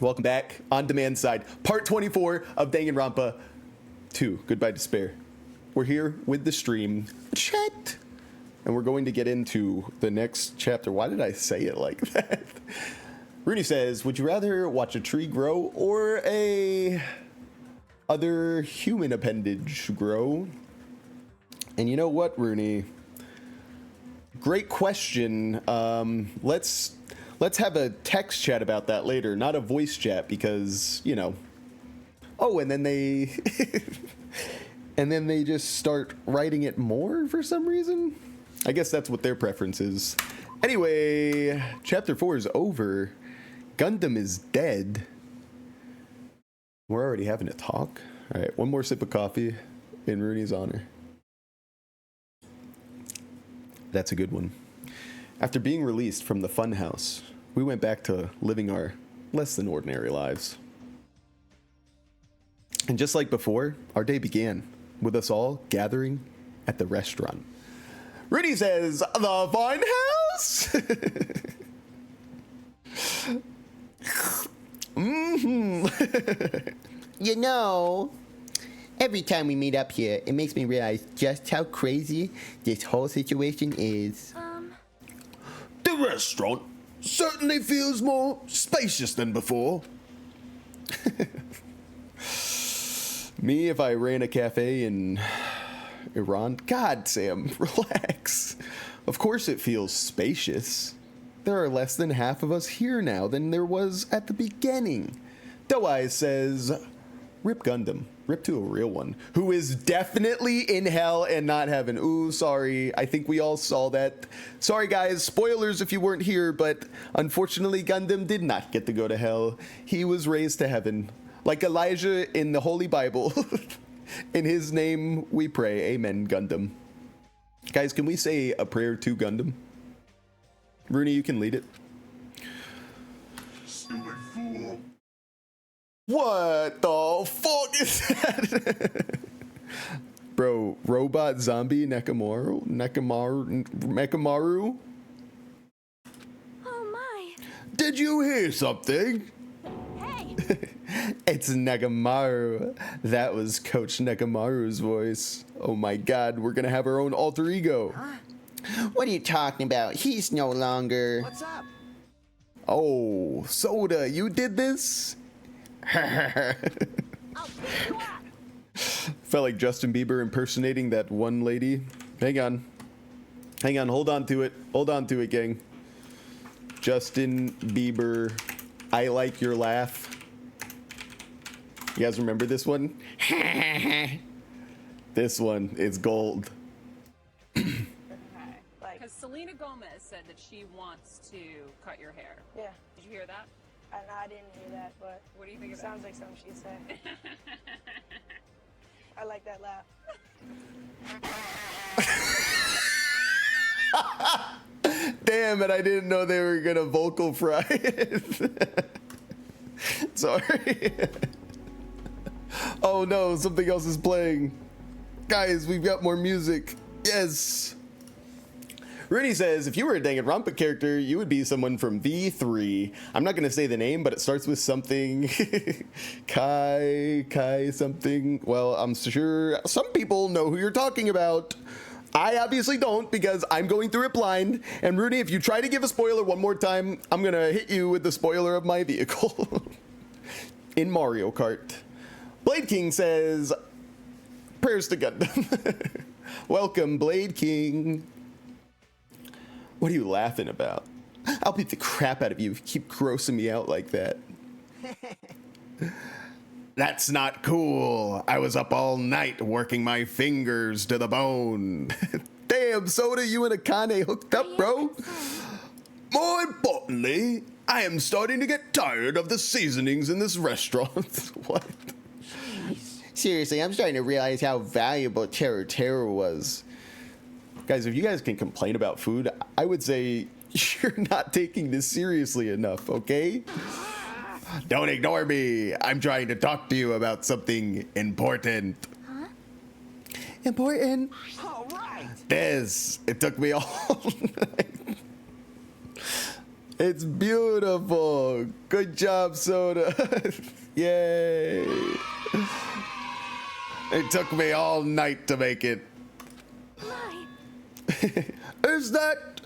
Welcome back. On demand side, part 24 of Danganronpa 2, Goodbye Despair. We're here with the stream chat, and we're going to get into the next chapter. Why did I say it like that? Rooney says, would you rather watch a tree grow or a other human appendage grow? And you know what, Rooney? Great question. Let's have a text chat about that later, not a voice chat, because, you know. Oh, and then they and then they just start writing it more for some reason. I guess that's what their preference is. Anyway, chapter 4 is over. Gundam is dead. We're already having a talk. All right, one more sip of coffee in Rooney's honor. That's a good one. After being released from the funhouse, we went back to living our less than ordinary lives. And just like before, our day began with us all gathering at the restaurant. Rudy says, the funhouse? You know, every time we meet up here, it makes me realize just how crazy this whole situation is. The restaurant certainly feels more spacious than before. Me, if I ran a cafe in Iran? God, Sam, relax. Of course it feels spacious. There are less than half of us here now than there was at the beginning. Doe Eyes says, rip Gundam. Rip to a real one, who is definitely in hell and not heaven. Ooh, sorry. I think we all saw that. Sorry, guys. Spoilers if you weren't here, but unfortunately, Gundam did not get to go to hell. He was raised to heaven. Like Elijah in the Holy Bible. In his name, we pray. Amen, Gundam. Guys, can we say a prayer to Gundam? Rooney, you can lead it. Silly fool. What the fuck is that? Bro, robot zombie Nekomaru? Oh my. Did you hear something? Hey. It's Nekomaru. That was Coach Nekomaru's voice. Oh my god, we're gonna have our own alter ego. What are you talking about? He's no longer... What's up? Oh, Soda, you did this? I'll pick you up. Felt like Justin Bieber impersonating that one lady. Hang on, hold on to it, gang. Justin Bieber, I like your laugh. You guys remember this one? This one is gold. Because Selena Gomez said that she wants to cut your hair. Yeah, Did you hear that? I didn't hear that, but What do you think it of that? sounds like something she said. I like that laugh. Damn it, I didn't know they were gonna vocal fry it. Sorry. Oh no, something else is playing. Guys, we've got more music. Yes. Rudy says, if you were a Danganronpa character, you would be someone from V3. I'm not going to say the name, but it starts with something. Kai something. Well, I'm sure some people know who you're talking about. I obviously don't, because I'm going through it blind. And Rudy, if you try to give a spoiler one more time, I'm going to hit you with the spoiler of my vehicle. In Mario Kart. Blade King says, prayers to Gundam. Welcome, Blade King. What are you laughing about? I'll beat the crap out of you if you keep grossing me out like that. That's not cool. I was up all night working my fingers to the bone. Damn, Soda, you and Akane hooked up, bro? More importantly, I am starting to get tired of the seasonings in this restaurant. What? Seriously, I'm starting to realize how valuable Terror was. Guys, if you guys can complain about food, I would say you're not taking this seriously enough, okay? Don't ignore me. I'm trying to talk to you about something important. Huh? Important? All right. This. It took me all night. It's beautiful. Good job, Soda. Yay. It took me all night to make it. My. Is that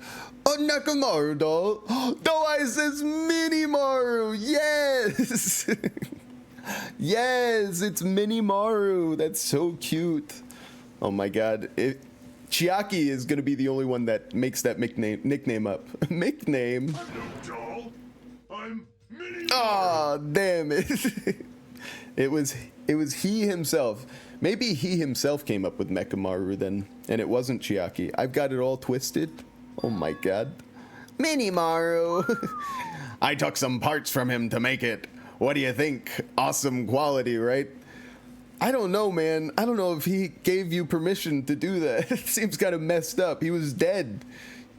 a Nekomaru doll? Twice as Mini Maru. Yes. Yes, it's Mini Maru. That's so cute. Oh my god. Chiaki is going to be the only one that makes that nickname up. Nickname? I'm no doll. I'm Mini. Aw, damn it. It was he himself. Maybe he himself came up with Nekomaru then, and it wasn't Chiaki. I've got it all twisted. Oh my god. Mini Maru. I took some parts from him to make it. What do you think? Awesome quality, right? I don't know, man. I don't know if he gave you permission to do that. It seems kind of messed up. He was dead.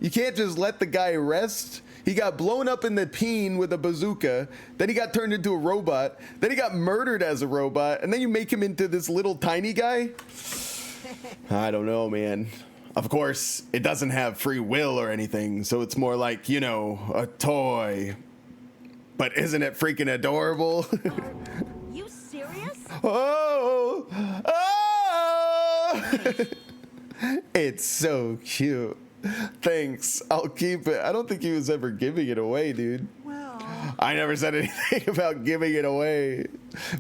You can't just let the guy rest. He got blown up in the peen with a bazooka. Then he got turned into a robot. Then he got murdered as a robot. And then you make him into this little tiny guy? I don't know, man. Of course, it doesn't have free will or anything. So it's more like, you know, a toy. But isn't it freaking adorable? You serious? Oh! Oh! It's so cute. Thanks. I'll keep it. I don't think he was ever giving it away, dude. Well. I never said anything about giving it away.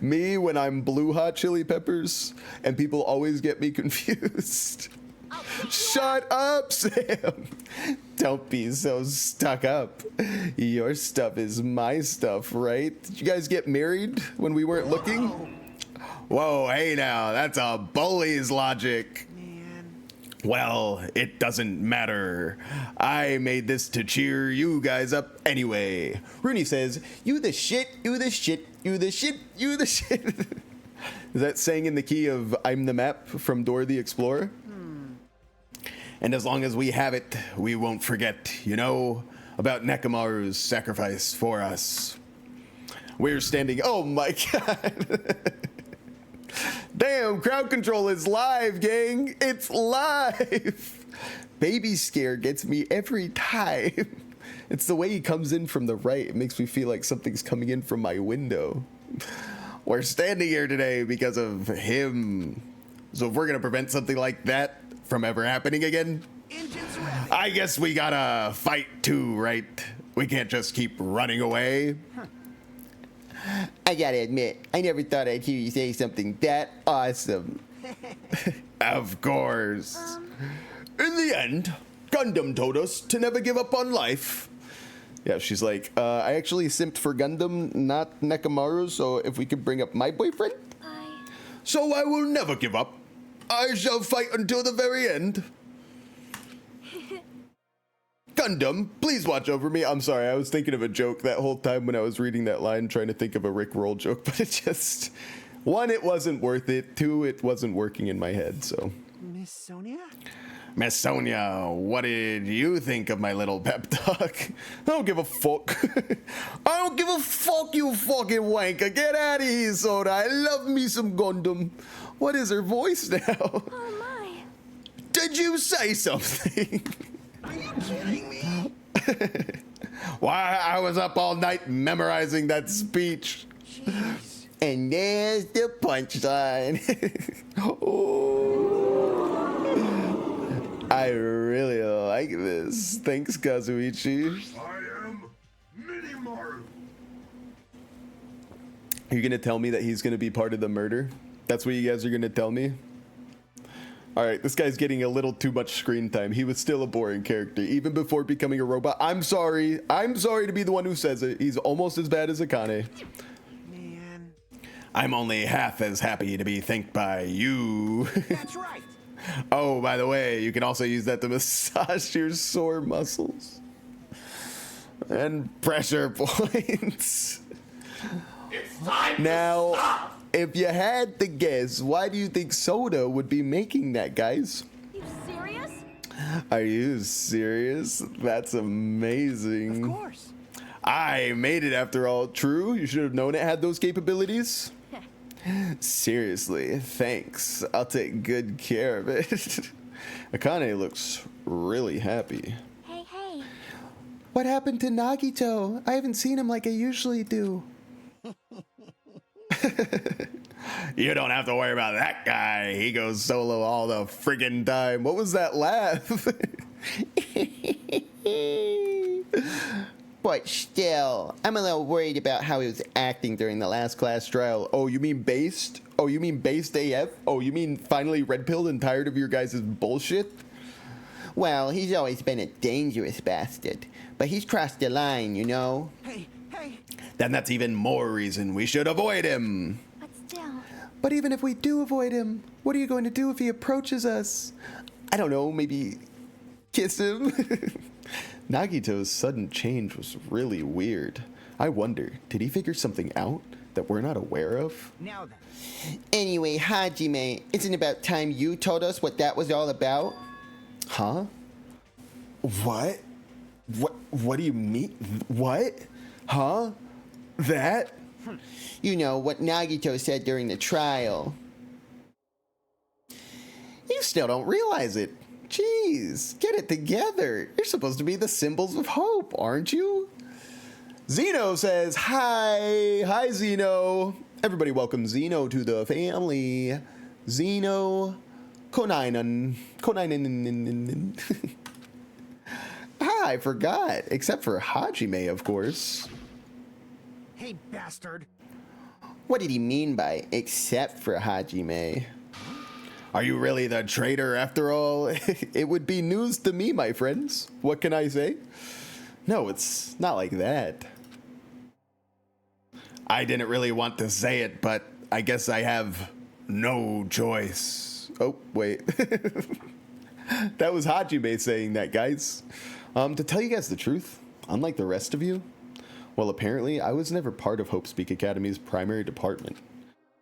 Me, when I'm blue hot chili peppers, and people always get me confused. Shut up, Sam. Don't be so stuck up. Your stuff is my stuff, right? Did you guys get married when we weren't looking? Whoa, hey now, that's a bully's logic. Well, it doesn't matter. I made this to cheer you guys up anyway. Rooney says, you the shit, you the shit, you the shit, you the shit. Is that saying in the key of I'm the Map from Dora the Explorer? And as long as we have it, we won't forget, you know, about Nekomaru's sacrifice for us. We're standing, oh my god. Damn, crowd control is live, gang. It's live. Baby scare gets me every time. It's the way he comes in from the right. It makes me feel like something's coming in from my window. We're standing here today because of him. So if we're going to prevent something like that from ever happening again, I guess we gotta fight too, right? We can't just keep running away. I gotta admit, I never thought I'd hear you say something that awesome. Of course. In the end, Gundam told us to never give up on life. Yeah, she's like, I actually simped for Gundam, not Nekomaru, so if we could bring up my boyfriend. So I will never give up. I shall fight until the very end. Gundam, please watch over me. I'm sorry, I was thinking of a joke that whole time when I was reading that line, trying to think of a Rick Roll joke, but it just, one, it wasn't worth it. Two, it wasn't working in my head, so. Miss Sonia? Miss Sonia, what did you think of my little pep talk? I don't give a fuck. I don't give a fuck, you fucking wanker. Get out of here, Soda. I love me some Gundam. What is her voice now? Oh my. Did you say something? Are you kidding me? Why, I was up all night memorizing that speech. Jeez. And there's the punchline. Oh. I really like this. Thanks, Kazuichi. I am Mini Maru. You're gonna tell me that he's gonna be part of the murder? That's what you guys are gonna tell me? Alright, this guy's getting a little too much screen time. He was still a boring character, even before becoming a robot. I'm sorry to be the one who says it. He's almost as bad as Akane. Man. I'm only half as happy to be thanked by you. That's right. Oh, by the way, you can also use that to massage your sore muscles. And pressure points. Now, if you had to guess, why do you think Soda would be making that, guys? You serious? Are you serious? That's amazing. Of course. I made it after all. True, you should have known it had those capabilities. Seriously, thanks. I'll take good care of it. Akane looks really happy. Hey, hey. What happened to Nagito? I haven't seen him like I usually do. You don't have to worry about that guy. He goes solo all the friggin' time. What was that laugh? But still, I'm a little worried about how he was acting during the last class trial. Oh, you mean based? Oh, you mean based AF? Oh, you mean finally red-pilled and tired of your guys' bullshit? Well, he's always been a dangerous bastard, but he's crossed the line, you know? Hey, hey. Then that's even more reason we should avoid him. But still. But even if we do avoid him, what are you going to do if he approaches us? I don't know, maybe kiss him? Nagito's sudden change was really weird. I wonder, did he figure something out that we're not aware of? Now then. Anyway, Hajime, isn't it about time you told us what that was all about? Huh? What? What do you mean? What? Huh? That? You know, what Nagito said during the trial. You still don't realize it. Jeez, get it together. You're supposed to be the symbols of hope, aren't you? Zeno says, hi. Hi, Zeno. Everybody welcome Zeno to the family. Zeno Konainen. I forgot. Except for Hajime, of course. Hey, bastard. What did he mean by except for Hajime? Are you really the traitor after all? It would be news to me, my friends. What can I say? No, it's not like that. I didn't really want to say it, but I guess I have no choice. Oh, wait. That was Hajime saying that, guys. To tell you guys the truth, unlike the rest of you, well, apparently I was never part of Hope Speak Academy's primary department.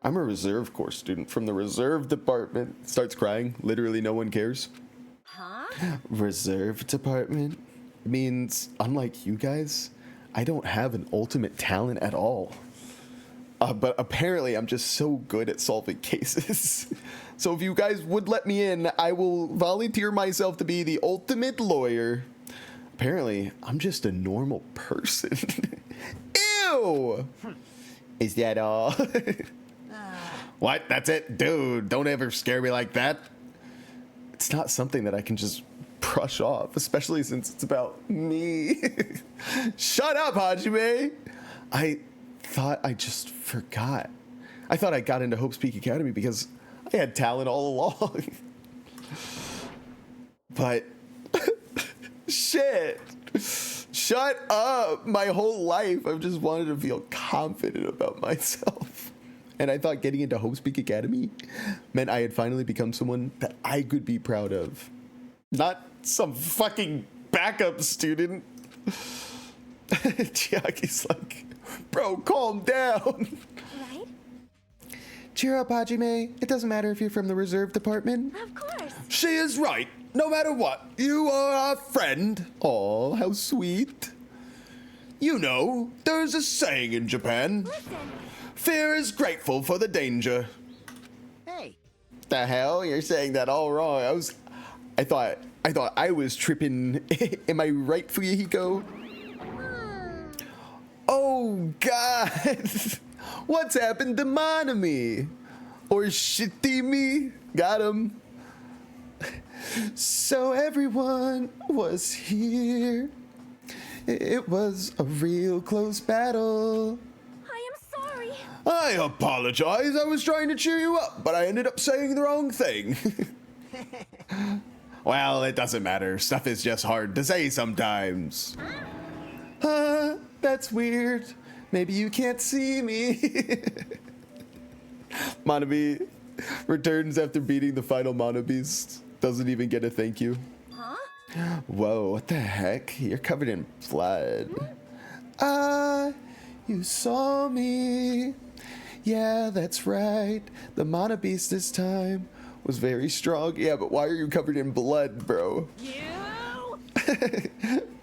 I'm a reserve corps student from the reserve department. Starts crying. Literally no one cares. Huh? Reserve department means, unlike you guys, I don't have an ultimate talent at all. But apparently I'm just so good at solving cases. So if you guys would let me in, I will volunteer myself to be the ultimate lawyer. Apparently, I'm just a normal person. Ew! Is that all? What? That's it? Dude, don't ever scare me like that. It's not something that I can just brush off, especially since it's about me. Shut up, Hajime! I thought I just forgot. I thought I got into Hope Speak Academy because I had talent all along. But shit. Shut up. My whole life I've just wanted to feel confident about myself. And I thought getting into Hope Speak Academy meant I had finally become someone that I could be proud of. Not some fucking backup student. Chiaki's like, bro, calm down. Right? Cheer up, Hajime. It doesn't matter if you're from the reserve department. Of course. She is right. No matter what, you are our friend. Aw, how sweet. You know, there's a saying in Japan. Listen. Fear is grateful for the danger. Hey. The hell? You're saying that all wrong. I thought I was tripping. Am I right, Fuyahiko? Oh God. What's happened to Monami? Or Shitimi? Got him. So everyone was here. It was a real close battle. I am sorry. I apologize. I was trying to cheer you up, but I ended up saying the wrong thing. Well, it doesn't matter. Stuff is just hard to say sometimes. That's weird. Maybe you can't see me. Monami returns after beating the final Mono Beast. Doesn't even get a thank you. Huh? Whoa, what the heck? You're covered in blood. You saw me. Yeah, that's right. The Mono Beast this time was very strong. Yeah, but why are you covered in blood, bro? You?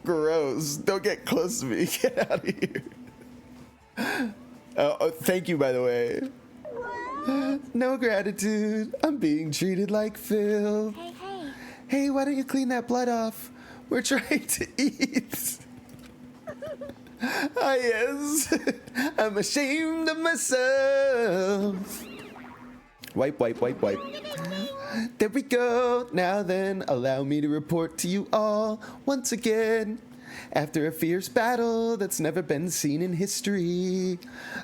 Gross. Don't get close to me. Get out of here. Thank you, by the way. No gratitude. I'm being treated like filth. Hey, hey. Hey, why don't you clean that blood off? We're trying to eat. Ah, yes. I'm ashamed of myself. Wipe, wipe, wipe, wipe. There we go. Now then, allow me to report to you all once again. After a fierce battle that's never been seen in history,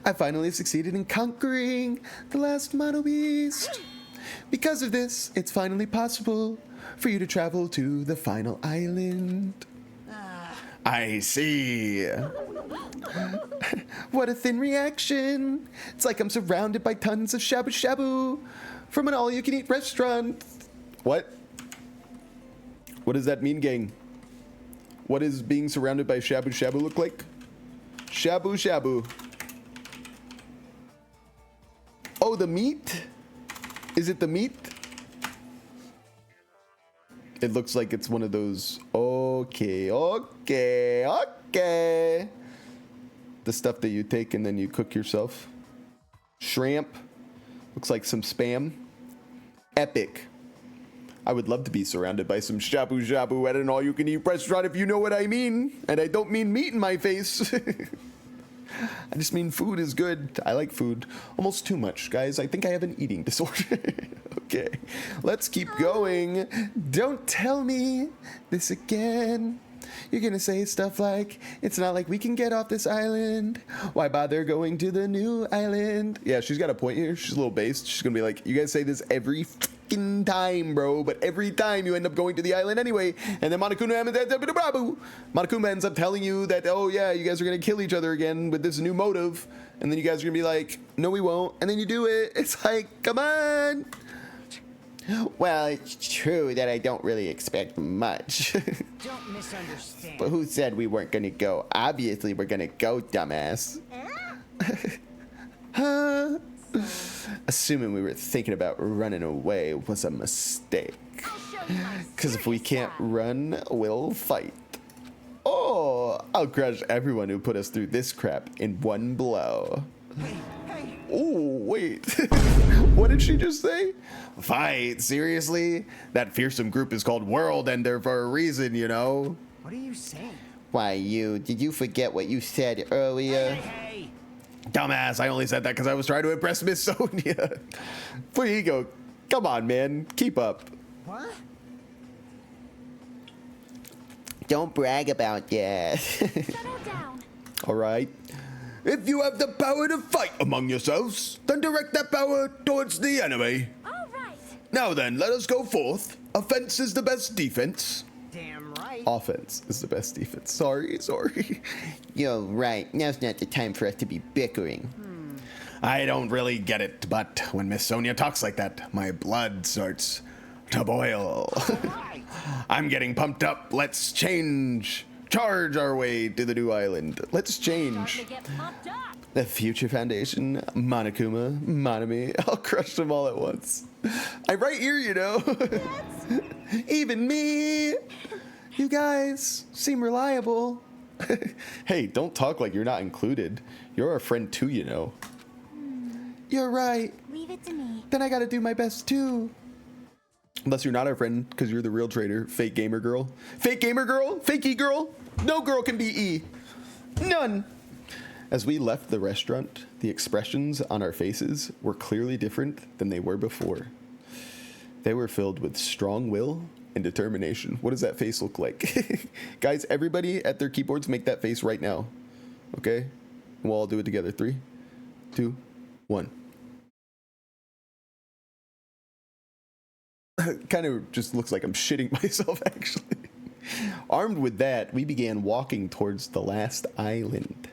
I finally succeeded in conquering the last Mono Beast. Because of this, it's finally possible for you to travel to the final island. I see. What a thin reaction. It's like I'm surrounded by tons of shabu shabu from an all-you-can-eat restaurant. What? What does that mean, gang? What does being surrounded by shabu shabu look like? Shabu shabu. Oh, the meat? Is it the meat? It looks like it's one of those. Okay, okay, okay. The stuff that you take and then you cook yourself. Shrimp. Looks like some spam. Epic. I would love to be surrounded by some shabu shabu at an all-you-can-eat restaurant, if you know what I mean. And I don't mean meat in my face. I just mean food is good. I like food almost too much, guys. I think I have an eating disorder. Okay, let's keep going. Don't tell me this again. You're gonna say stuff like, it's not like we can get off this island. Why bother going to the new island? Yeah, she's got a point here. She's a little based. She's gonna be like, you guys say this every fucking time, bro, but every time you end up going to the island anyway. And then Monokuma ends up telling you that, oh yeah, you guys are gonna kill each other again with this new motive. And then you guys are gonna be like, no, we won't. And then you do it. It's like, come on. Well, it's true that I don't really expect much. Don't misunderstand. But who said we weren't gonna go? Obviously, we're gonna go, dumbass. Huh? Assuming we were thinking about running away was a mistake. Because if we can't run, we'll fight. Oh, I'll crush everyone who put us through this crap in one blow. Oh, wait. What did she just say? Fight? Seriously? That fearsome group is called World Ender for a reason, you know? What are you saying? Why, did you forget what you said earlier? Hey! Dumbass, I only said that because I was trying to impress Miss Sonia. For ego. Come on, man. Keep up. What? Don't brag about that. Settle down. All right. If you have the power to fight among yourselves, then direct that power towards the enemy. All right. Now then, let us go forth. Offense is the best defense. Damn right. Offense is the best defense. Sorry. You're right. Now's not the time for us to be bickering. I don't really get it, but when Miss Sonia talks like that, my blood starts to boil. I'm getting pumped up. Let's charge our way to the new island. Let's change. Starting to get pumped up. The Future Foundation, Monokuma, Monami, I'll crush them all at once. I'm right here, you know. Even me. You guys seem reliable. Hey, don't talk like you're not included. You're our friend too, you know. You're right. Leave it to me. Then I gotta do my best too. Unless you're not our friend, because you're the real traitor. Fake gamer girl. Fake gamer girl? Fake E girl? No girl can be E. None. As we left the restaurant, the expressions on our faces were clearly different than they were before. They were filled with strong will and determination. What does that face look like? Guys, everybody at their keyboards make that face right now. Okay? And we'll all do it together. 3, 2, 1. Kind of just looks like I'm shitting myself, actually. Armed with that, we began walking towards the last island.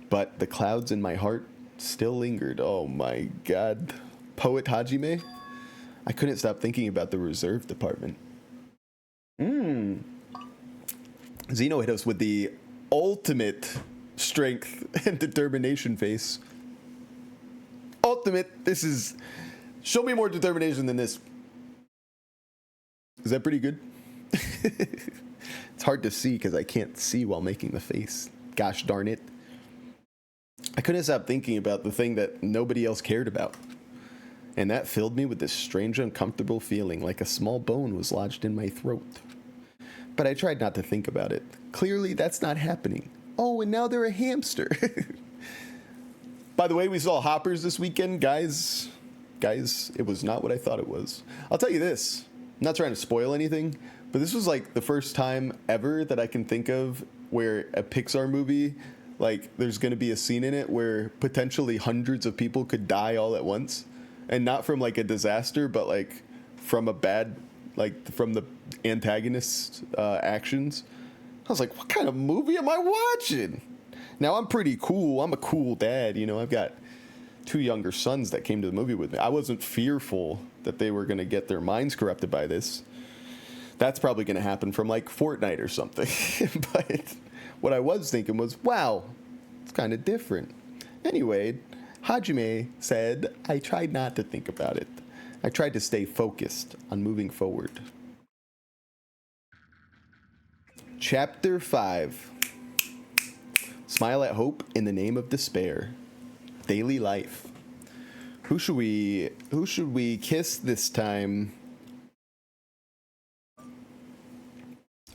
But the clouds in my heart still lingered. Oh my god. Poet Hajime? I couldn't stop thinking about the reserve department. Zeno hit us with the ultimate strength and determination face. Ultimate. This is... Show me more determination than this. Is that pretty good? It's hard to see because I can't see while making the face. Gosh darn it. I couldn't stop thinking about the thing that nobody else cared about. And that filled me with this strange, uncomfortable feeling like a small bone was lodged in my throat. But I tried not to think about it. Clearly, that's not happening. Oh, and now they're a hamster. By the way, we saw hoppers this weekend, guys. Guys, it was not what I thought it was. I'll tell you this. I'm not trying to spoil anything, but this was like the first time ever that I can think of where a Pixar movie, like there's going to be a scene in it where potentially hundreds of people could die all at once, and not from like a disaster, but like from a bad, like from the antagonist's actions. I was like, what kind of movie am I watching? Now I'm pretty cool. I'm a cool dad. You know, I've got 2 younger sons that came to the movie with me. I wasn't fearful that they were going to get their minds corrupted by this. That's probably going to happen from like Fortnite or something. But what I was thinking was, wow, it's kind of different. Anyway, Hajime said, I tried not to think about it. I tried to stay focused on moving forward. Chapter 5. Smile at hope in the name of despair. Daily life. Who should we kiss this time?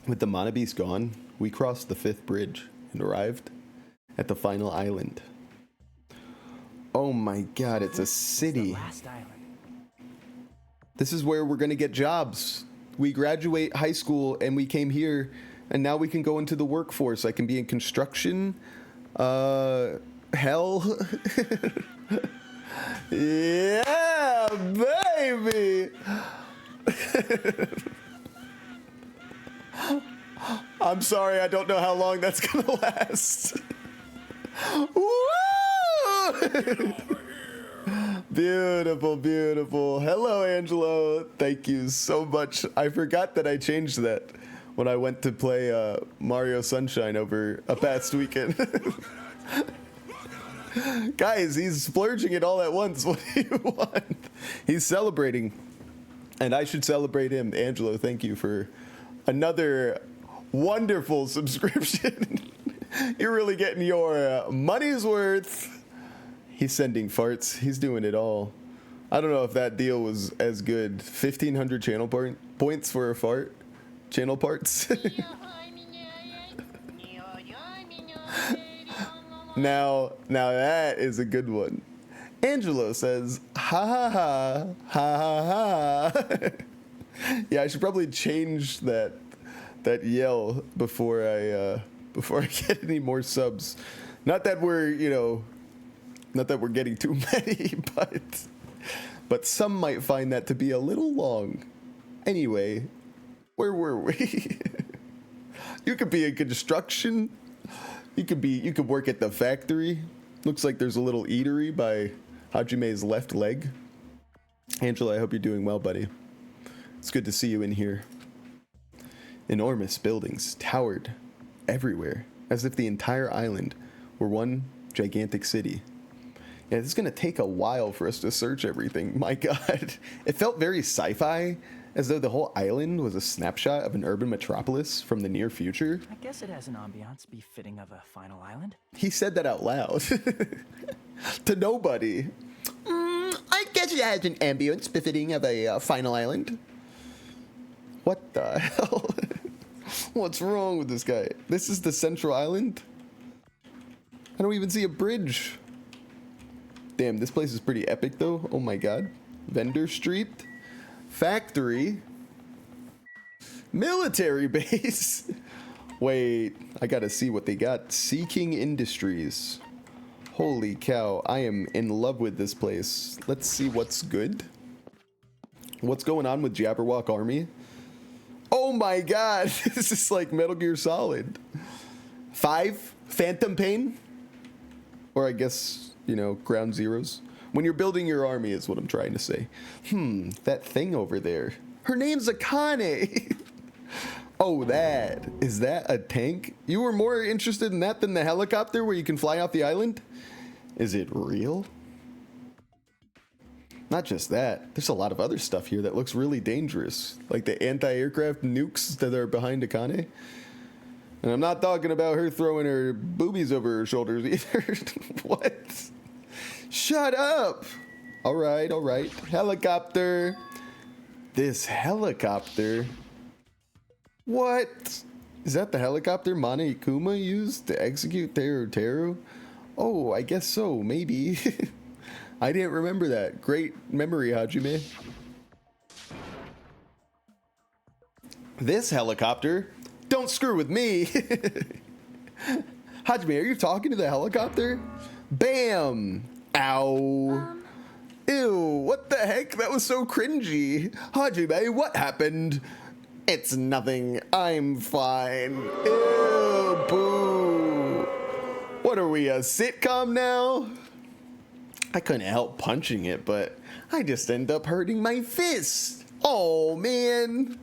With the Manabe's gone, we crossed the 5th bridge and arrived at the final island. Oh my god, it's a city. Last island. This is where we're gonna get jobs. We graduate high school and we came here, and now we can go into the workforce. I can be in construction. Hell. Yeah, baby. I'm sorry, I don't know how long that's gonna last. Woo! Beautiful, beautiful. Hello, Angelo. Thank you so much. I forgot that I changed that when I went to play Mario Sunshine over a past weekend. Guys, he's splurging it all at once. What do you want? He's celebrating, and I should celebrate him. Angelo, thank you for another wonderful subscription. You're really getting your money's worth. He's sending farts. He's doing it all. I don't know if that deal was as good. 1,500 channel points for a fart. Channel parts. Now that is a good one. Angelo says, ha ha ha, ha ha ha. Yeah, I should probably change that yell before I get any more subs. Not that we're getting too many, but some might find that to be a little long. Anyway, where were we? You could be in construction. You could work at the factory. Looks like there's a little eatery by Hajime's left leg. Angela, I hope you're doing well, buddy. It's good to see you in here. Enormous buildings towered everywhere, as if the entire island were one gigantic city. Yeah, this is going to take a while for us to search everything. My god. It felt very sci-fi, as though the whole island was a snapshot of an urban metropolis from the near future. I guess it has an ambiance befitting of a final island. He said that out loud. To nobody. I guess it has an ambience befitting of a final island. What the hell? What's wrong with this guy? This is the central island? I don't even see a bridge. Damn, this place is pretty epic though. Oh my god. Vendor Street. Factory. Military base. Wait, I gotta see what they got. Seeking Industries. Holy cow, I am in love with this place. Let's see what's good. What's going on with Jabberwock Army? Oh my god, this is like Metal Gear Solid. 5, Phantom Pain? Or I guess, Ground Zeroes. When you're building your army is what I'm trying to say. That thing over there. Her name's Akane. Oh, is that a tank? You were more interested in that than the helicopter where you can fly off the island? Is it real? Not just that, there's a lot of other stuff here that looks really dangerous. Like the anti-aircraft nukes that are behind Akane. And I'm not talking about her throwing her boobies over her shoulders either. What? Shut up! Alright. Helicopter. This helicopter? What? Is that the helicopter Mana Ikuma used to execute Teru? Oh, I guess so, maybe. I didn't remember that. Great memory, Hajime. This helicopter? Don't screw with me. Hajime, are you talking to the helicopter? Bam! Ow. Ew, what the heck? That was so cringy. Hajime, what happened? It's nothing. I'm fine. Ew, boo. What are we, a sitcom now? I couldn't help punching it, but I just end up hurting my fist. Oh, man.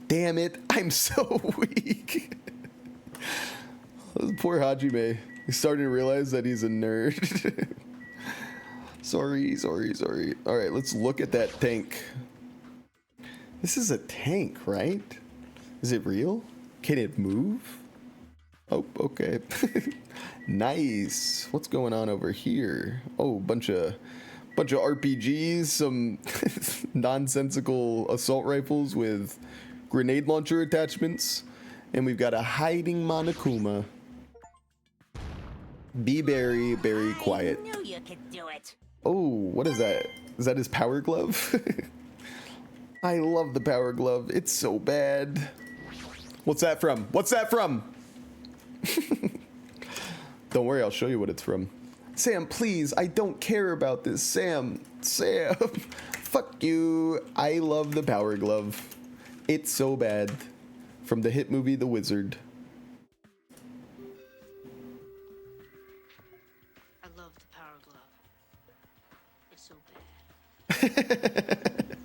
Damn it, I'm so weak. Poor Hajime. He's starting to realize that he's a nerd. Sorry. All right, let's look at that tank. This is a tank, right? Is it real? Can it move? Oh, okay. Nice. What's going on over here? Oh, bunch of RPGs, some nonsensical assault rifles with grenade launcher attachments, and we've got a hiding Monokuma. Be very quiet. I knew you could do it. Oh, what is that? Is that his power glove? I love the power glove. It's so bad. What's that from? What's that from? Don't worry, I'll show you what it's from. Sam, please, I don't care about this. Sam, fuck you. I love the power glove. It's so bad. From the hit movie The Wizard. I love the power glove. It's so bad.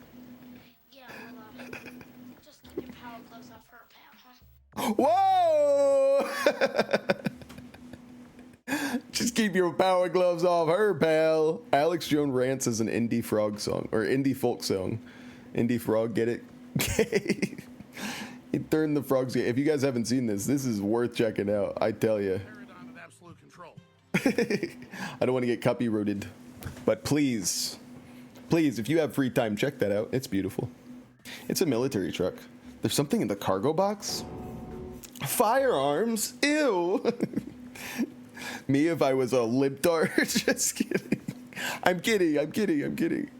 Yeah, well, just keep your power gloves off her, pal, huh? Whoa! Just keep your power gloves off her, pal. Alex Jones rants as an indie frog song, or indie folk song. Indie frog, get it? Gay. He turned the frogs gay. If you guys haven't seen this is worth checking out. I tell you. Absolute control. I don't want to get copyrighted, but please, if you have free time, check that out. It's beautiful. It's a military truck. There's something in the cargo box. Firearms. Ew. Me if I was a libtard. Just kidding. I'm kidding.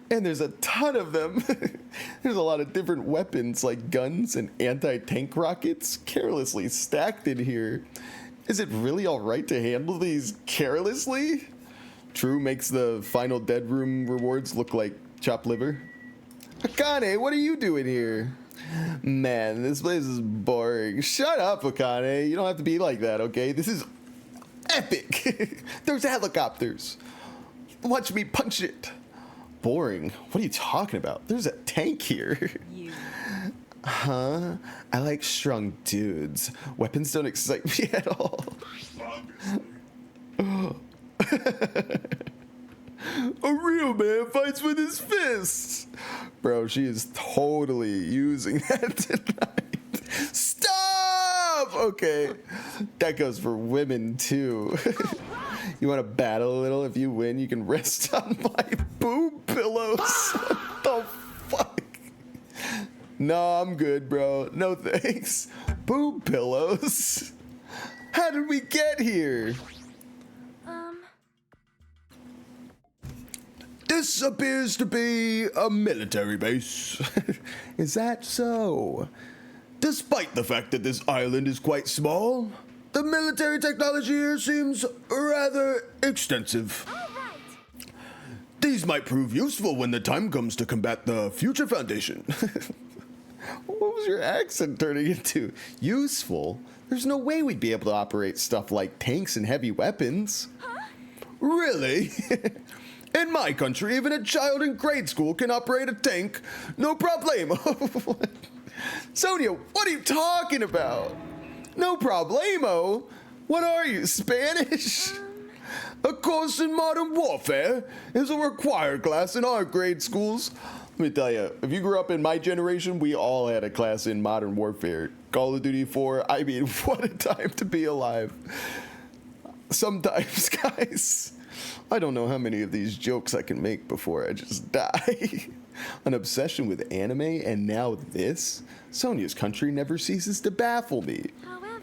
And there's a ton of them. There's a lot of different weapons like guns and anti-tank rockets carelessly stacked in here. Is it really all right to handle these carelessly? True makes the final dead room rewards look like chopped liver. Akane, what are you doing here? Man, this place is boring. Shut up, Akane. You don't have to be like that, okay? This is epic. There's helicopters. Watch me punch it. Boring. What are you talking about? There's a tank here. You. Huh? I like strong dudes. Weapons don't excite me at all. A real man fights with his fists. Bro, she is totally using that tonight. Stop! Okay. That goes for women too. You want to battle a little? If you win, you can rest on my boob pillows. What the fuck? No, I'm good, bro. No thanks. Boob pillows? How did we get here? This appears to be a military base. Is that so? Despite the fact that this island is quite small, the military technology here seems rather extensive. All right. These might prove useful when the time comes to combat the Future Foundation. What was your accent turning into? Useful? There's no way we'd be able to operate stuff like tanks and heavy weapons. Huh? Really? In my country, even a child in grade school can operate a tank. No problemo. Sonia, what are you talking about? No problemo? What are you, Spanish? A course in modern warfare is a required class in our grade schools. Let me tell you, if you grew up in my generation, we all had a class in modern warfare. Call of Duty 4, I mean, what a time to be alive. Sometimes, guys, I don't know how many of these jokes I can make before I just die. An obsession with anime, and now this? Sonia's country never ceases to baffle me. However,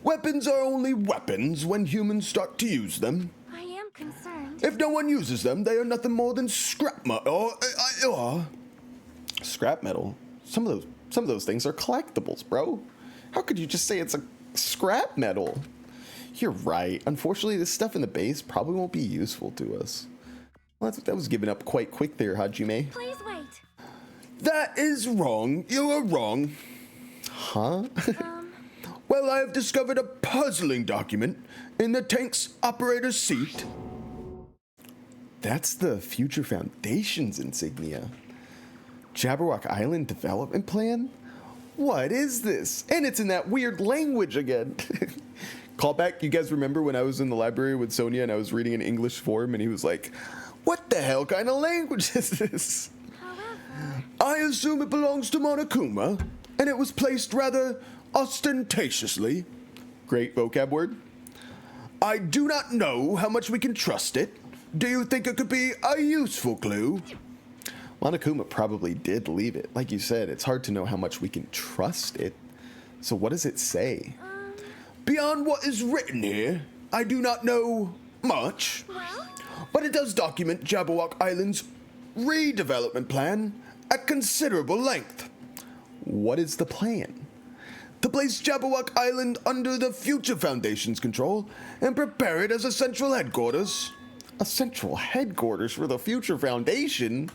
Weapons are only weapons when humans start to use them. I am concerned. If no one uses them, they are nothing more than scrap metal. Scrap metal? Some of those things are collectibles, bro. How could you just say it's a scrap metal? You're right. Unfortunately, this stuff in the base probably won't be useful to us. Well, that was given up quite quick there, Hajime. Please wait. That is wrong. You are wrong. Huh? Well, I have discovered a puzzling document in the tank's operator's seat. That's the Future Foundation's insignia. Jabberwock Island development plan? What is this? And it's in that weird language again. Callback, you guys remember when I was in the library with Sonia and I was reading an English form and he was like, what the hell kind of language is this? However, I assume it belongs to Monokuma, and it was placed rather ostentatiously. Great vocab word. I do not know how much we can trust it. Do you think it could be a useful clue? Monokuma probably did leave it. Like you said, it's hard to know how much we can trust it. So what does it say? Beyond what is written here, I do not know much. well, But it does document Jabberwock Island's redevelopment plan at considerable length. What is the plan? To place Jabberwock Island under the Future Foundation's control and prepare it as a central headquarters. A central headquarters for the Future Foundation?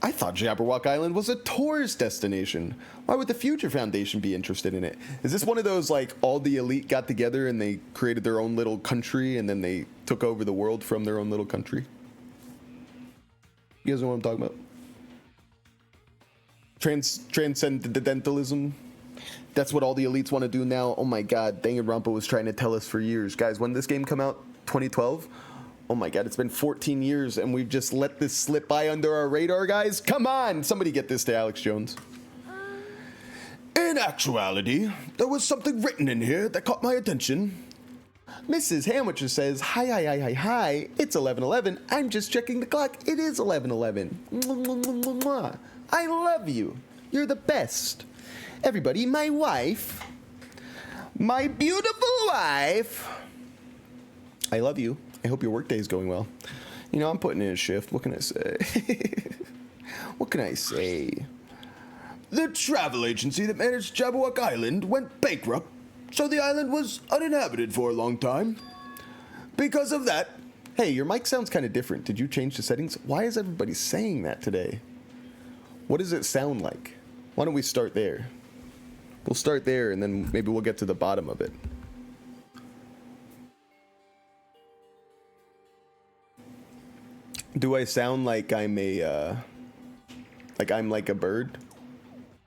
I thought Jabberwock Island was a tourist destination. Why would the Future Foundation be interested in it? Is this one of those, like, all the elite got together and they created their own little country and then they took over the world from their own little country? You guys know what I'm talking about? Transcendentalism. That's what all the elites want to do now. Oh my god, Danganronpa was trying to tell us for years. Guys, when did this game come out? 2012? Oh my god, it's been 14 years and we've just let this slip by under our radar, guys. Come on! Somebody get this to Alex Jones. In actuality, there was something written in here that caught my attention. Mrs. Hamwitcher says, hi, it's 11:11. I'm just checking the clock. It is 11:11. I love you. You're the best. Everybody, my wife. My beautiful wife. I love you. I hope your workday is going well. You know, I'm putting in a shift. What can I say? What can I say? The travel agency that managed Jabberwock Island went bankrupt, so the island was uninhabited for a long time. Because of that... Hey, your mic sounds kind of different. Did you change the settings? Why is everybody saying that today? What does it sound like? Why don't we start there? We'll start there, and then maybe we'll get to the bottom of it. Do I sound like I'm a, like a bird?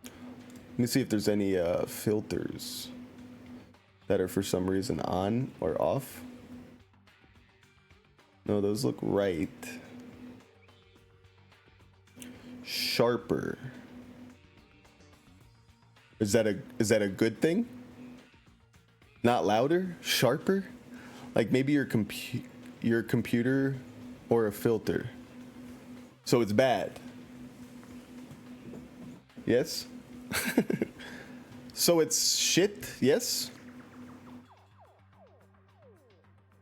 Let me see if there's any filters that are for some reason on or off. No, those look right. Sharper. Is that a good thing? Not louder? Sharper? Like maybe your computer or a filter. So it's bad. Yes? So it's shit, yes?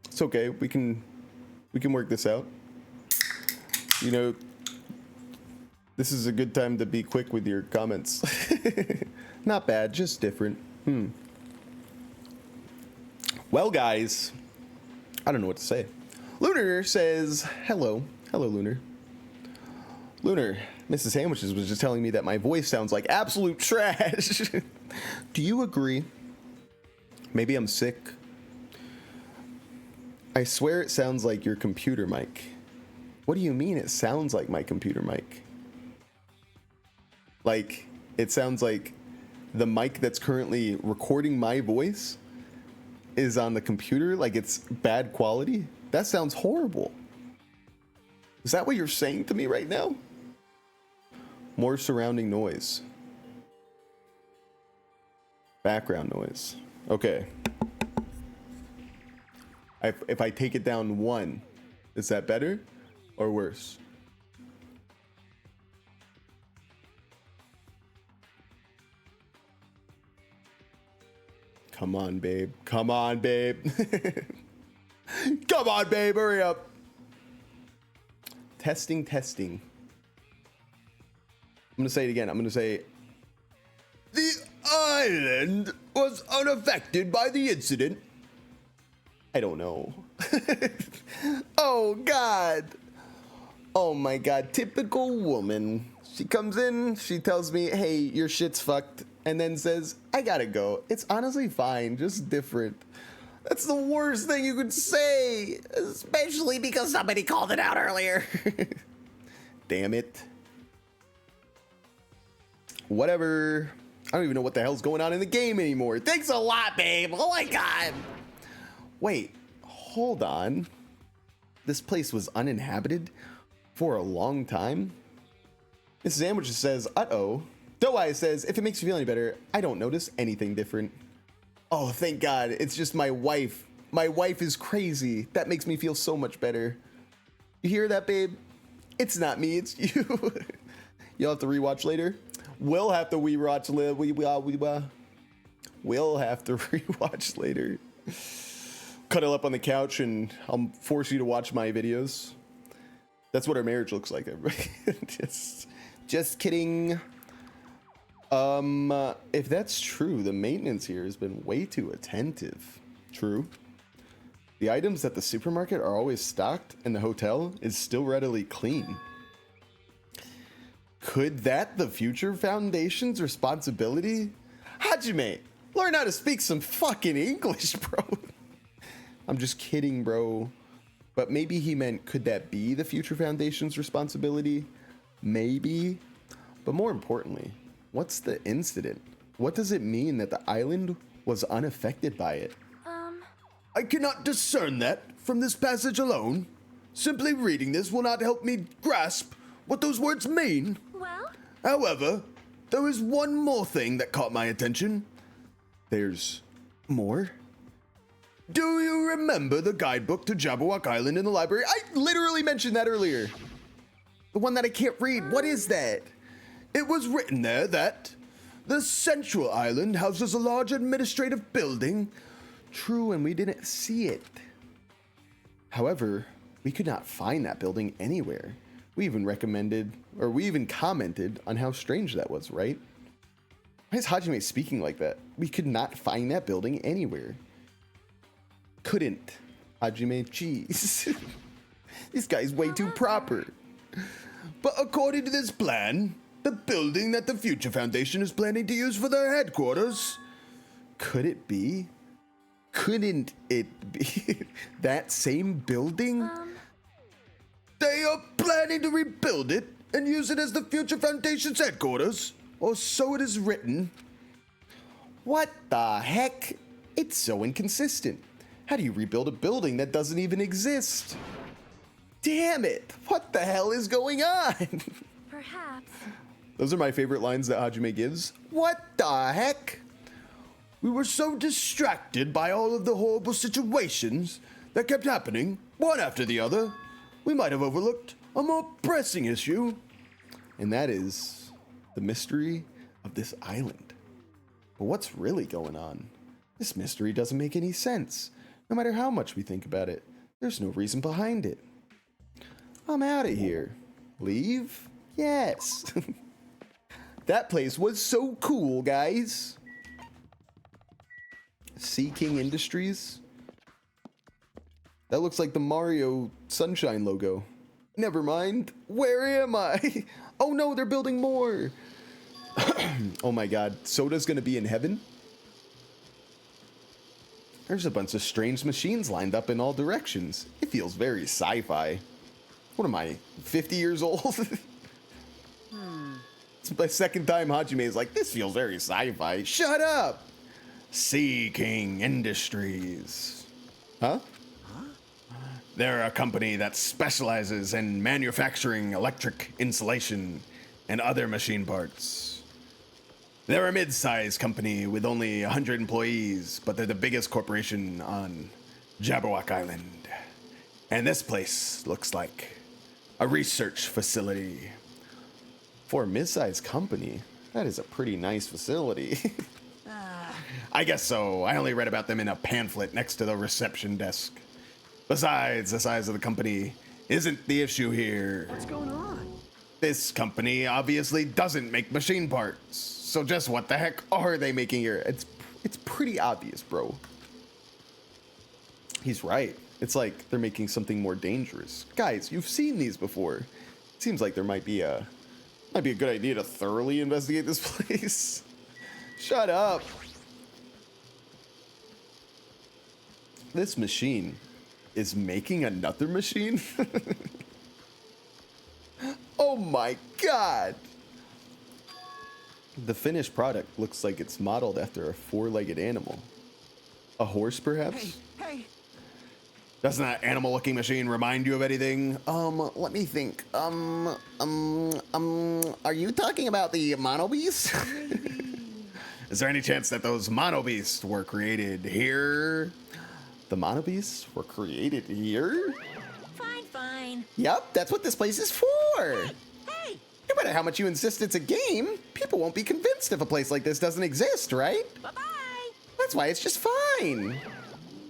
It's okay, we can work this out. You know, this is a good time to be quick with your comments. Not bad, just different. Well, guys, I don't know what to say. Lunar says, hello. Hello, Lunar. Lunar, Mrs. Sandwiches was just telling me that my voice sounds like absolute trash. Do you agree? Maybe I'm sick. I swear it sounds like your computer mic. What do you mean it sounds like my computer mic? Like, it sounds like the mic that's currently recording my voice is on the computer, like it's bad quality? That sounds horrible. Is that what you're saying to me right now? More surrounding noise. Background noise. Okay. If I take it down 1, is that better or worse? Come on, babe. Come on, babe. Come on, babe. Hurry up. Testing, testing. I'm going to say it again. I'm going to say, the island was unaffected by the incident. I don't know. Oh, God. Oh, my God. Typical woman. She comes in, she tells me, hey, your shit's fucked, and then says, I gotta go. It's honestly fine, just different. That's the worst thing you could say, especially because somebody called it out earlier. Damn it. Whatever. I don't even know what the hell's going on in the game anymore. Thanks a lot, babe. Oh my God. Wait, hold on. This place was uninhabited for a long time? Mrs. Sandwiches says, uh-oh. Doe-Eye says, if it makes you feel any better, I don't notice anything different. Oh, thank God. It's just my wife. My wife is crazy. That makes me feel so much better. You hear that, babe? It's not me, it's you. You'll have to rewatch later. We'll have to rewatch later. We'll have to rewatch later. Cuddle up on the couch and I'll force you to watch my videos. That's what our marriage looks like, everybody. Just kidding. If that's true, the maintenance here has been way too attentive. True. The items at the supermarket are always stocked and the hotel is still readily clean. Could that the Future Foundation's responsibility? Hajime, learn how to speak some fucking English, bro. I'm just kidding, bro. But maybe he meant, could that be the Future Foundation's responsibility? Maybe. But more importantly, what's the incident? What does it mean that the island was unaffected by it? I cannot discern that from this passage alone. Simply reading this will not help me grasp what those words mean. Well? However, there is one more thing that caught my attention. There's more? Do you remember the guidebook to Jabberwock Island in the library? I literally mentioned that earlier. The one that I can't read. What is that? It was written there that the central island houses a large administrative building. True, and we didn't see it. However, we could not find that building anywhere. We even commented on how strange that was, right? Why is Hajime speaking like that? We could not find that building anywhere. Couldn't. Hajime, jeez. This guy's way too proper. But according to this plan, the building that the Future Foundation is planning to use for their headquarters, could it be? Couldn't it be that same building? They are planning to rebuild it and use it as the Future Foundation's headquarters, or so it is written. What the heck? It's so inconsistent. How do you rebuild a building that doesn't even exist? Damn it! What the hell is going on? Perhaps. Those are my favorite lines that Hajime gives. What the heck? We were so distracted by all of the horrible situations that kept happening, one after the other, we might have overlooked a more pressing issue. And that is the mystery of this island. But what's really going on? This mystery doesn't make any sense. No matter how much we think about it, there's no reason behind it. I'm out of here. Leave? Yes. That place was so cool, guys. Sea King Industries. That looks like the Mario Sunshine logo. Never mind. Where am I? Oh no, they're building more. Oh my God. Soda's gonna be in heaven? There's a bunch of strange machines lined up in all directions. It feels very sci-fi. What am I, 50 years old? It's my second time Hajime is like, this feels very sci-fi. Shut up! Sea King Industries. Huh? They're a company that specializes in manufacturing electric insulation and other machine parts. They're a mid-sized company with only 100 employees, but they're the biggest corporation on Jabberwock Island. And this place looks like a research facility. For a mid-sized company, that is a pretty nice facility. I guess so. I only read about them in a pamphlet next to the reception desk. Besides, the size of the company isn't the issue here. What's going on? This company obviously doesn't make machine parts. So just what the heck are they making here? It's pretty obvious, bro. He's right. It's like they're making something more dangerous. Guys, you've seen these before. It seems like there might be a good idea to thoroughly investigate this place. Shut up. This machine is making another machine? Oh my god. The finished product looks like it's modeled after a four-legged animal. A horse, perhaps? Hey. Doesn't that animal-looking machine remind you of anything? Let me think. Are you talking about the Mono Beast? Is there any chance that those Mono Beasts were created here? The Mono Beasts were created here? Fine. Yup, that's what this place is for. Hey! No matter how much you insist it's a game, people won't be convinced if a place like this doesn't exist, right? Bye-bye! That's why it's just fine.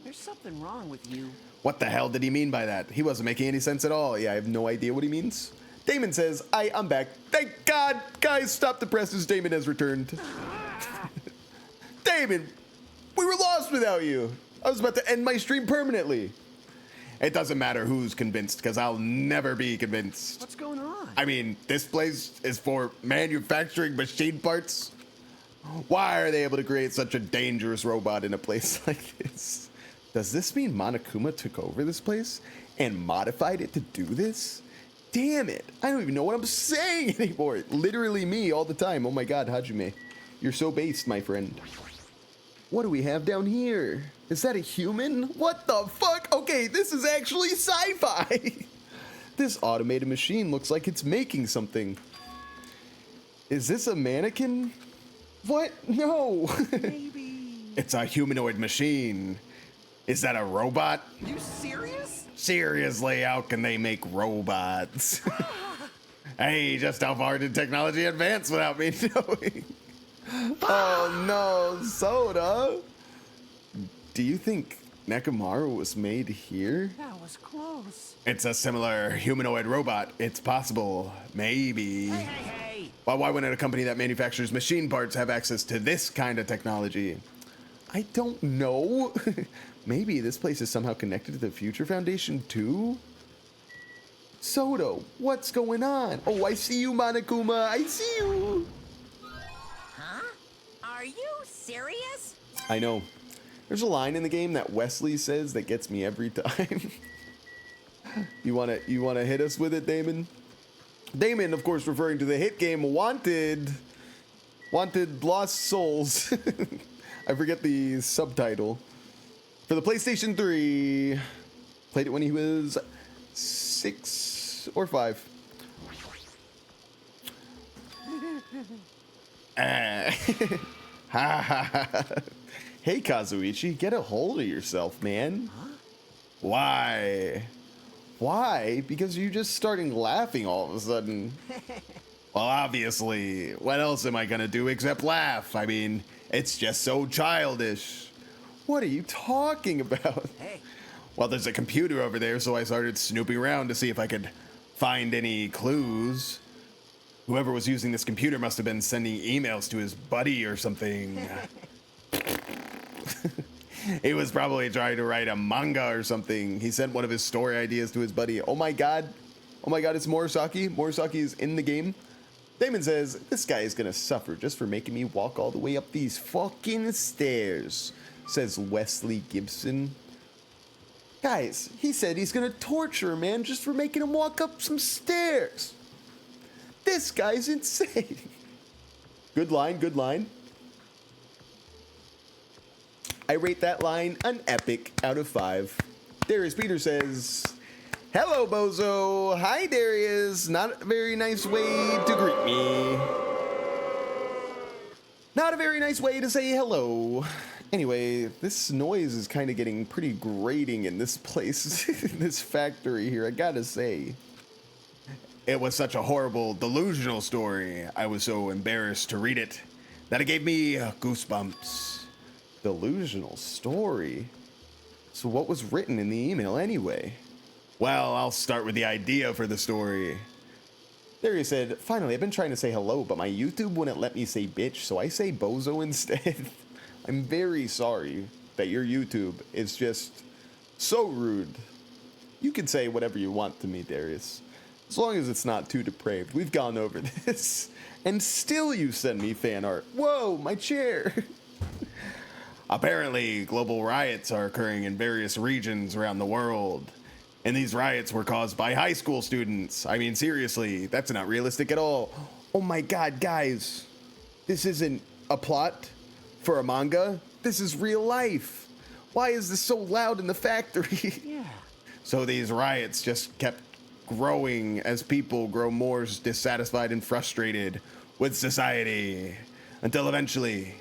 There's something wrong with you. What the hell did he mean by that? He wasn't making any sense at all. Yeah, I have no idea what he means. Damon says, I'm back. Thank God. Guys, stop the presses. Damon has returned. Damon, we were lost without you. I was about to end my stream permanently. It doesn't matter who's convinced, because I'll never be convinced. What's going on? I mean, this place is for manufacturing machine parts. Why are they able to create such a dangerous robot in a place like this? Does this mean Monokuma took over this place and modified it to do this? Damn it. I don't even know what I'm saying anymore. Literally me all the time. Oh my god, Hajime. You're so based, my friend. What do we have down here? Is that a human? What the fuck? Okay, this is actually sci-fi. This automated machine looks like it's making something. Is this a mannequin? What? No. Maybe. It's a humanoid machine. Is that a robot? You serious? Seriously, how can they make robots? Hey, just how far did technology advance without me knowing? Oh no, Soda. Do you think Nekomaru was made here? That was close. It's a similar humanoid robot. It's possible. Maybe. Hey. Well, why wouldn't a company that manufactures machine parts have access to this kind of technology? I don't know. Maybe this place is somehow connected to the Future Foundation too? Soda, what's going on? Oh, I see you, Monokuma. I see you. Huh? Are you serious? I know. There's a line in the game that Wesley says that gets me every time. You wanna hit us with it, Damon? Damon, of course, referring to the hit game Wanted Lost Souls. I forget the subtitle. For the PlayStation 3. Played it when he was 6 or 5. Hey, Kazuichi, get a hold of yourself, man. Huh? Why? Why? Because you're just starting laughing all of a sudden. Well, obviously. What else am I gonna do except laugh? I mean, it's just so childish. What are you talking about? Hey. Well, there's a computer over there, so I started snooping around to see if I could find any clues. Whoever was using this computer must have been sending emails to his buddy or something. He was probably trying to write a manga or something. He sent one of his story ideas to his buddy. Oh my god. Oh my god, it's Morisaki. Morisaki is in the game. Damon says, this guy is gonna suffer just for making me walk all the way up these fucking stairs, says Wesley Gibson. Guys, he said he's gonna torture a man just for making him walk up some stairs. This guy's insane. Good line, good line. I rate that line an epic out of 5. Darius Peter says, hello, Bozo. Hi, Darius. Not a very nice way to greet me. Not a very nice way to say hello. Anyway, this noise is kind of getting pretty grating in this place, in this factory here, I gotta say. It was such a horrible, delusional story. I was so embarrassed to read it that it gave me goosebumps. Delusional story. So what was written in the email anyway? Well, I'll start with the idea for the story. There said, finally, I've been trying to say hello, but my YouTube wouldn't let me say bitch, so I say bozo instead. I'm very sorry that your YouTube is just so rude. You can say whatever you want to me, Darius. As long as it's not too depraved. We've gone over this. And still you send me fan art. Whoa, my chair. Apparently, global riots are occurring in various regions around the world. And these riots were caused by high school students. I mean, seriously, that's not realistic at all. Oh my god, guys. This isn't a plot for a manga. This is real life. Why is this so loud in the factory? Yeah. So these riots just kept growing as people grow more dissatisfied and frustrated with society until eventually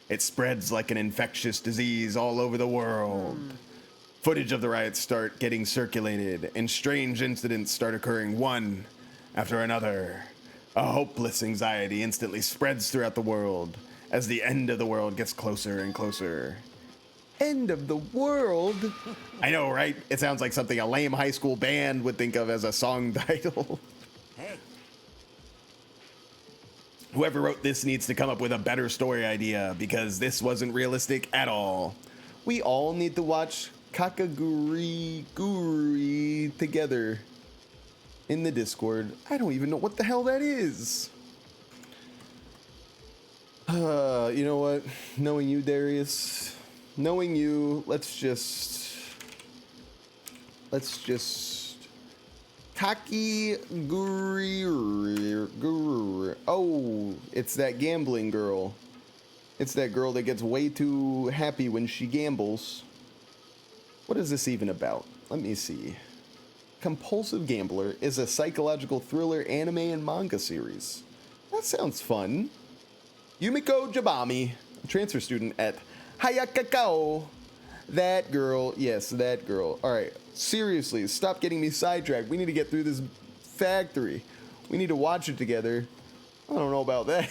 it spreads like an infectious disease all over the world. Footage of the riots start getting circulated and strange incidents start occurring one after another. A hopeless anxiety instantly spreads throughout the world as the end of the world gets closer and closer. End of the world? I know, right? It sounds like something a lame high school band would think of as a song title. Hey. Whoever wrote this needs to come up with a better story idea because this wasn't realistic at all. We all need to watch Kakaguri together in the Discord. I don't even know what the hell that is. You know what? Knowing you, Darius, knowing you, let's just Kakiguri. Oh, it's that gambling girl. It's that girl that gets way too happy when she gambles. What is this even about? Let me see. Compulsive Gambler is a psychological thriller anime and manga series. That sounds fun. Yumiko Jabami, a transfer student at Hayakakao. That girl, yes, that girl. All right, seriously, stop getting me sidetracked. We need to get through this factory. We need to watch it together. I don't know about that.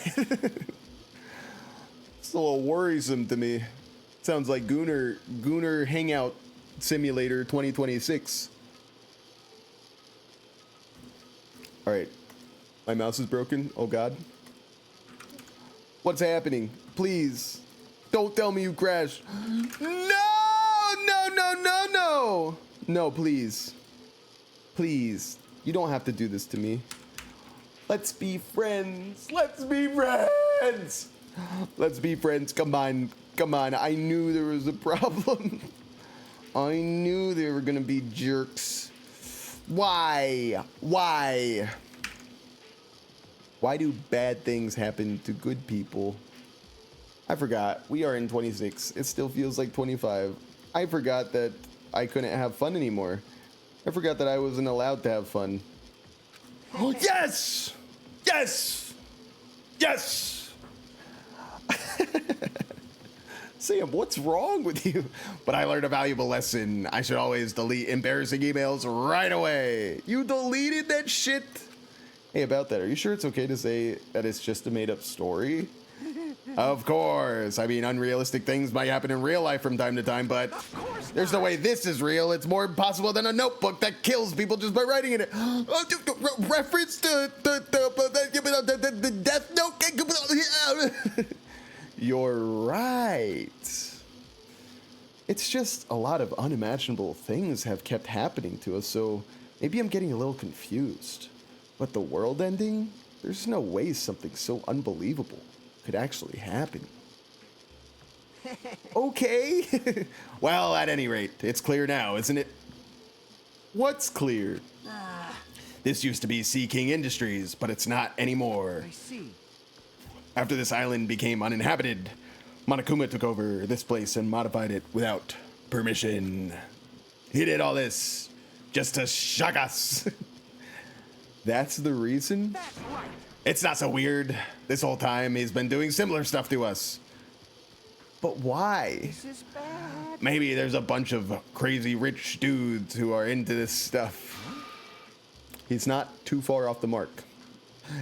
It's a little worrisome to me. Sounds like Gooner Hangout Simulator 2026. All right, my mouse is broken. Oh God. What's happening? Please, don't tell me you crashed. No! No, please. Please, you don't have to do this to me. Let's be friends. Let's be friends. Let's be friends. Come on. I knew there was a problem. I knew they were gonna be jerks. Why? Why do bad things happen to good people? I forgot. We are in 26. It still feels like 25. I forgot that I couldn't have fun anymore. I forgot that I wasn't allowed to have fun. Oh, yes! Yes! Yes! Sam, what's wrong with you? But I learned a valuable lesson. I should always delete embarrassing emails right away. You deleted that shit? Hey, about that, are you sure it's okay to say that it's just a made-up story? Of course. I mean, unrealistic things might happen in real life from time to time, but there's no way this is real. It's more impossible than a notebook that kills people just by writing in it. Reference to the Death Note. You're right. It's just a lot of unimaginable things have kept happening to us, so maybe I'm getting a little confused. But the world ending? There's no way something so unbelievable could actually happen. Okay. Well, at any rate, it's clear now, isn't it? What's clear? This used to be Sea King Industries, but it's not anymore. I see. After this island became uninhabited, Monokuma took over this place and modified it without permission. He did all this just to shock us. That's the reason? That's right. It's not so weird. This whole time he's been doing similar stuff to us. But why? This is bad. Maybe there's a bunch of crazy rich dudes who are into this stuff. He's not too far off the mark.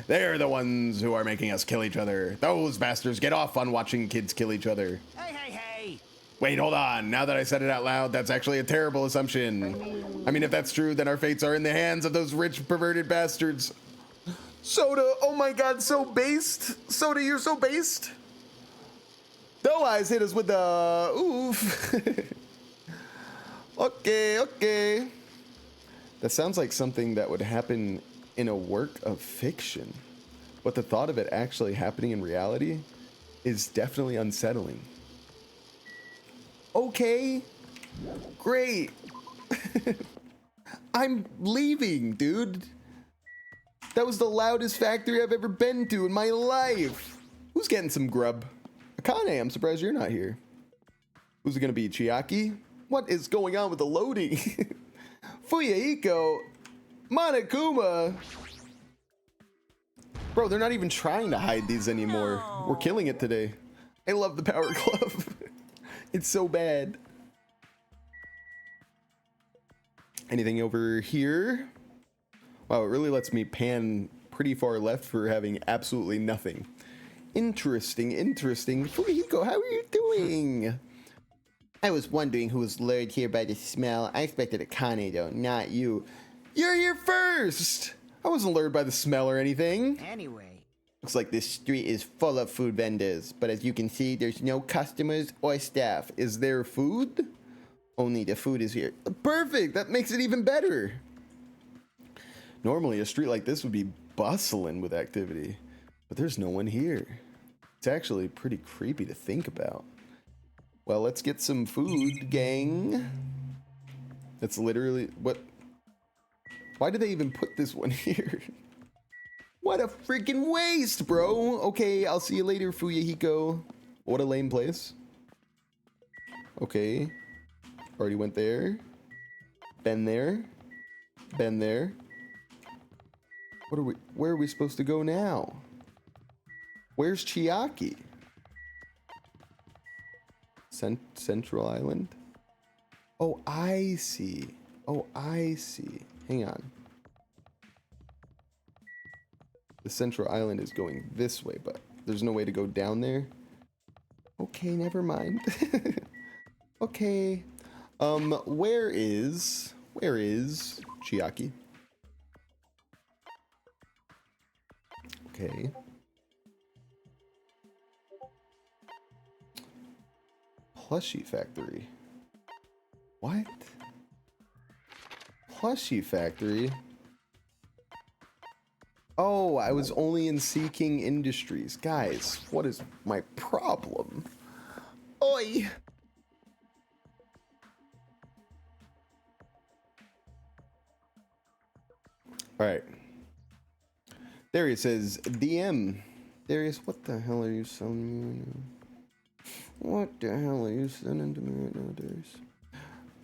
They're the ones who are making us kill each other. Those bastards get off on watching kids kill each other. Hey. Wait, hold on. Now that I said it out loud, that's actually a terrible assumption. I mean, if that's true, then our fates are in the hands of those rich, perverted bastards. Soda, oh my god, so based. Soda, you're so based. Doe Eyes hit us with the oof. Okay. That sounds like something that would happen in a work of fiction. But the thought of it actually happening in reality is definitely unsettling. Okay, great. I'm leaving, dude. That was the loudest factory I've ever been to in my life. Who's getting some grub? Akane, I'm surprised you're not here. Who's it gonna be, Chiaki? What is going on with the loading? Fuyahiko, Monokuma. Bro, they're not even trying to hide these anymore. No. We're killing it today. I love the Power Glove. It's so bad. Anything over here? Wow, it really lets me pan pretty far left for having absolutely nothing. Interesting. Fuyahiko, how are you doing? I was wondering who was lured here by the smell. I expected Akane though, not you. You're here first! I wasn't lured by the smell or anything. Anyway. Looks like this street is full of food vendors, but as you can see, there's no customers or staff. Is there food? Only the food is here. Perfect, that makes it even better. Normally a street like this would be bustling with activity, but there's no one here. It's actually pretty creepy to think about. Well, let's get some food, gang. That's literally what. Why did they even put this one here? What a freaking waste, bro. Okay, I'll see you later, Fuyahiko. What a lame place. Okay. Already went there. Been there. Been there. Where are we supposed to go now? Where's Chiaki? Central Island? Oh, I see. Hang on. The Central Island is going this way, but there's no way to go down there. Okay, never mind. Okay. Where is Chiaki? Okay. Plushie factory. What? Plushie factory? Oh, I was only in Seeking Industries. Guys, what is my problem? Oi! Alright. Darius says, DM. Darius, what the hell are you selling me right now? What the hell are you sending to me right now, Darius?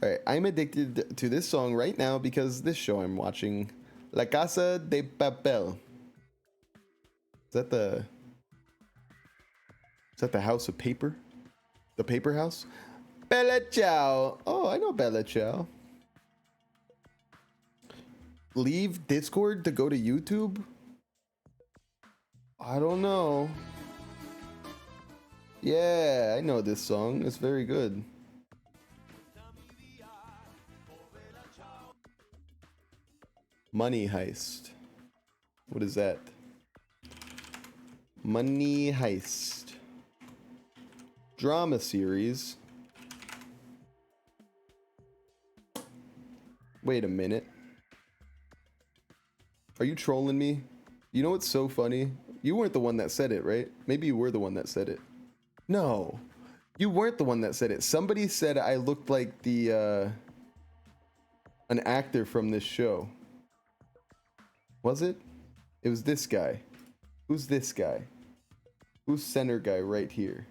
Alright, I'm addicted to this song right now because this show I'm watching, La Casa de Papel. Is that the House of Paper? The Paper House? Bella Ciao. Oh, I know Bella Ciao. Leave Discord to go to YouTube? I don't know. Yeah, I know this song. It's very good. Money Heist. What is that? Money Heist. Drama series. Wait a minute. Are you trolling me? You know what's so funny? You weren't the one that said it, right? Maybe you were the one that said it. No, you weren't the one that said it. Somebody said I looked like the an actor from this show. Was it? It was this guy. Who's this guy? Who's center guy right here?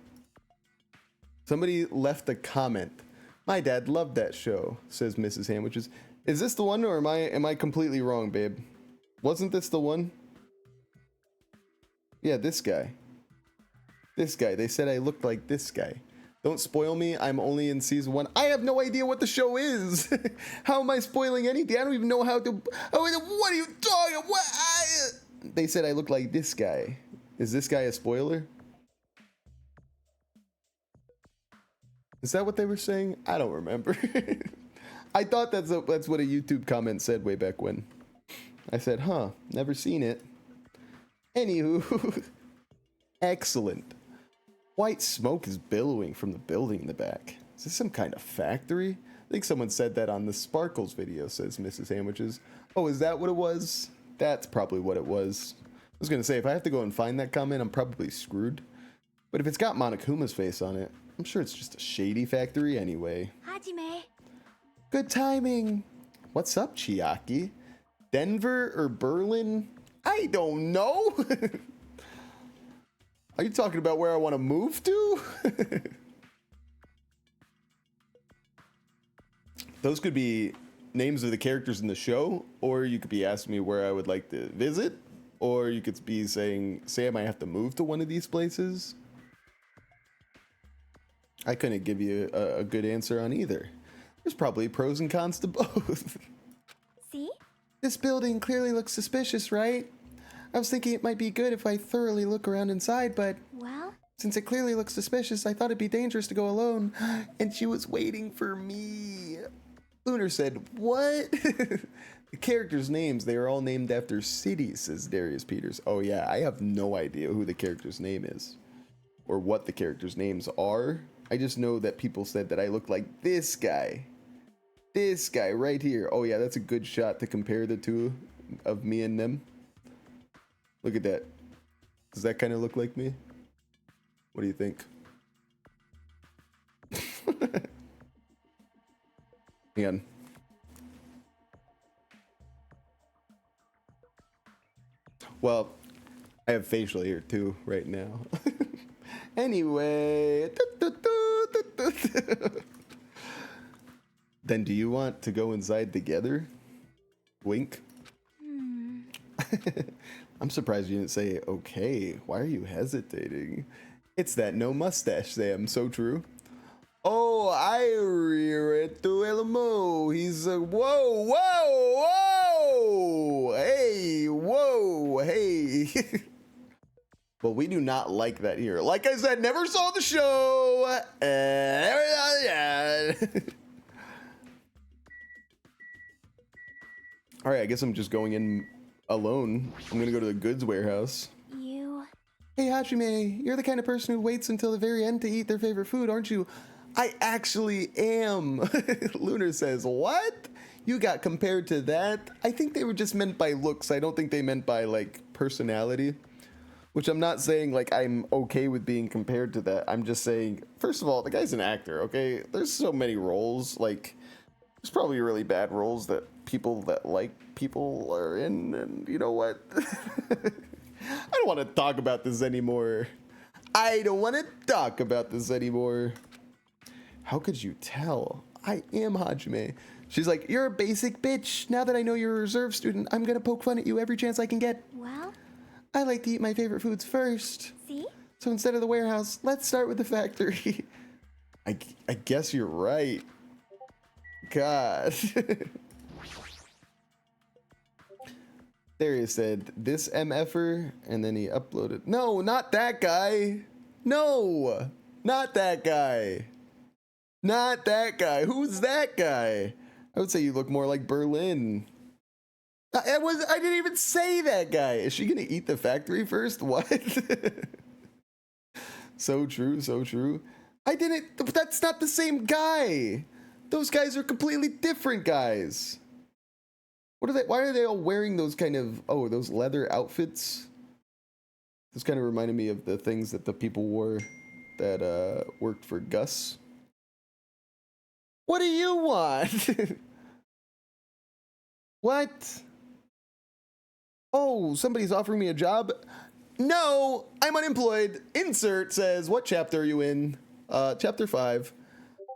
Somebody left a comment. My dad loved that show, says Mrs. Sandwiches. Is this the one, or am I completely wrong, babe? Wasn't this the one? Yeah, this guy. This guy. They said I looked like this guy. Don't spoil me. I'm only in season 1. I have no idea what the show is. How am I spoiling anything? I don't even know how to. Oh, what are you talking? What? They said I look like this guy. Is this guy a spoiler? Is that what they were saying? I don't remember. I thought that's what a YouTube comment said way back when. I said, huh, never seen it. Anywho, excellent. White smoke is billowing from the building in the back. Is this some kind of factory? I think someone said that on the Sparkles video, says Mrs. Sandwiches. Oh, is that what it was? That's probably what it was. I was going to say, if I have to go and find that comment, I'm probably screwed. But if it's got Monokuma's face on it, I'm sure it's just a shady factory anyway. Hajime. Good timing. What's up, Chiaki? Denver or Berlin? I don't know. Are you talking about where I want to move to? Those could be names of the characters in the show, or you could be asking me where I would like to visit, or you could be saying, Sam, I have to move to one of these places. I couldn't give you a good answer on either. There's probably pros and cons to both. See? This building clearly looks suspicious, right? I was thinking it might be good if I thoroughly look around inside, but Well, since it clearly looks suspicious, I thought it'd be dangerous to go alone. And she was waiting for me. Lunar said, what? The characters' names, they are all named after cities, says Darius Peters. Oh yeah, I have no idea who the character's name is. Or what the characters' names are. I just know that people said that I look like this guy. This guy right here. Oh yeah, that's a good shot to compare the two of me and them. Look at that. Does that kind of look like me? What do you think? Hang on. Well, I have facial hair too right now. Anyway. Then do you want to go inside together? Wink. I'm surprised you didn't say okay. Why are you hesitating? It's that no mustache, Sam. So true. Oh, I read to Elmo. He's a whoa, whoa, whoa. Hey, whoa, hey. Well, we do not like that here. Like I said, never saw the show. All right, I guess I'm just going in alone. I'm gonna go to the goods warehouse. you. Hey, Hajime, you're the kind of person who waits until the very end to eat their favorite food, aren't you? I actually am. Lunar says, what? You got compared to that? I think they were just meant by looks. I don't think they meant by, like, personality. Which I'm not saying, like, I'm okay with being compared to that. I'm just saying, first of all, the guy's an actor, okay? There's so many roles. Like, there's probably really bad roles that people that like people are in. And you know what? I don't want to talk about this anymore. I don't want to talk about this anymore. How could you tell? I am Hajime. She's like, you're a basic bitch. Now that I know you're a reserve student, I'm going to poke fun at you every chance I can get. Well, I like to eat my favorite foods first. see? So instead of the warehouse, let's start with the factory. I guess you're right. God. Darius said, this MFer, and then he uploaded. No, not that guy. No, not that guy. Not that guy. Who's that guy? I would say you look more like Berlin. I didn't even say that guy. Is she gonna eat the factory first? What? So true, so true. That's not the same guy. Those guys are completely different guys. What are they? Why are they all wearing those kind of, those leather outfits? This kind of reminded me of the things that the people wore that worked for Gus. What do you want? What? Oh, somebody's offering me a job? No, I'm unemployed. Insert says, what chapter are you in? Chapter 5.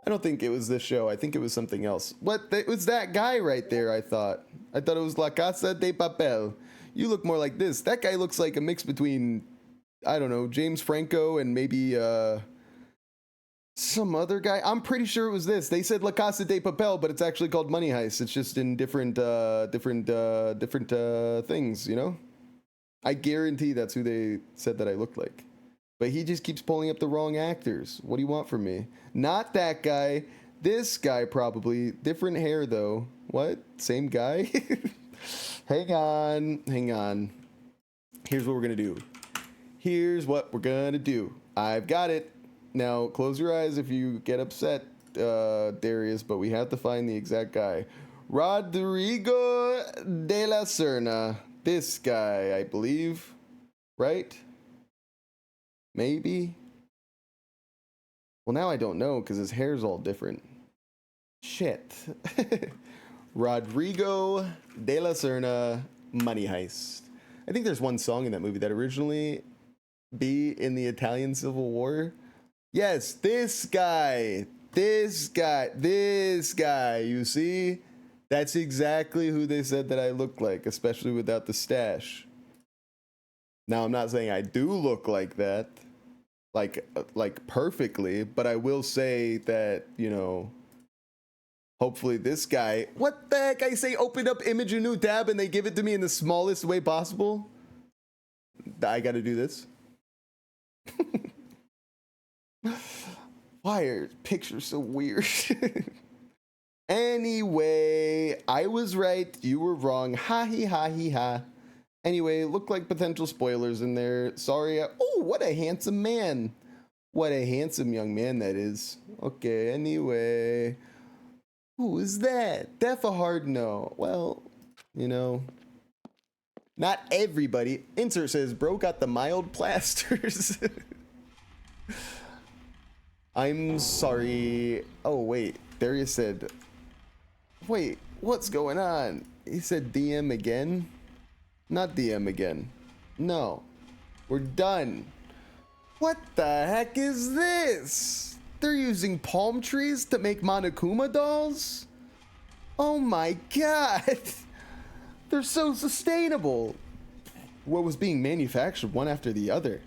I don't think it was this show. I think it was something else. What? It was that guy right there, I thought. I thought it was La Casa de Papel. You look more like this. That guy looks like a mix between, I don't know, James Franco and maybe some other guy. I'm pretty sure it was this. They said La Casa de Papel, but it's actually called Money Heist. It's just in different things, you know? I guarantee that's who they said that I looked like. But he just keeps pulling up the wrong actors. What do you want from me? Not that guy. This guy probably. Different hair though. What? Same guy? Hang on. Here's what we're gonna do. I've got it. Now close your eyes if you get upset, Darius, but we have to find the exact guy. Rodrigo de la Serna. This guy, I believe. Right? Maybe? Well, now I don't know because his hair's all different. Shit. Rodrigo de la Serna, Money Heist. I think there's one song in that movie that originally be in the Italian Civil War. Yes, this guy. You see? That's exactly who they said that I look like, especially without the stash. Now, I'm not saying I do look like that, like perfectly, but I will say that, you know, hopefully this guy, what the heck? I say open up image a new tab and they give it to me in the smallest way possible. I got to do this. Why are pictures so weird? Anyway, I was right. You were wrong. Ha he ha he ha. Anyway, looked like potential spoilers in there. Sorry. Oh, what a handsome man. What a handsome young man that is. Okay, anyway. Who is that? Def a hard no. Well, you know. Not everybody. Insert says, bro got the mild plasters. I'm sorry. Oh, wait. Darius said, wait, what's going on? He said DM again? Not DM again. No. We're done. What the heck is this? They're using palm trees to make Monokuma dolls? Oh my god. They're so sustainable. What was being manufactured one after the other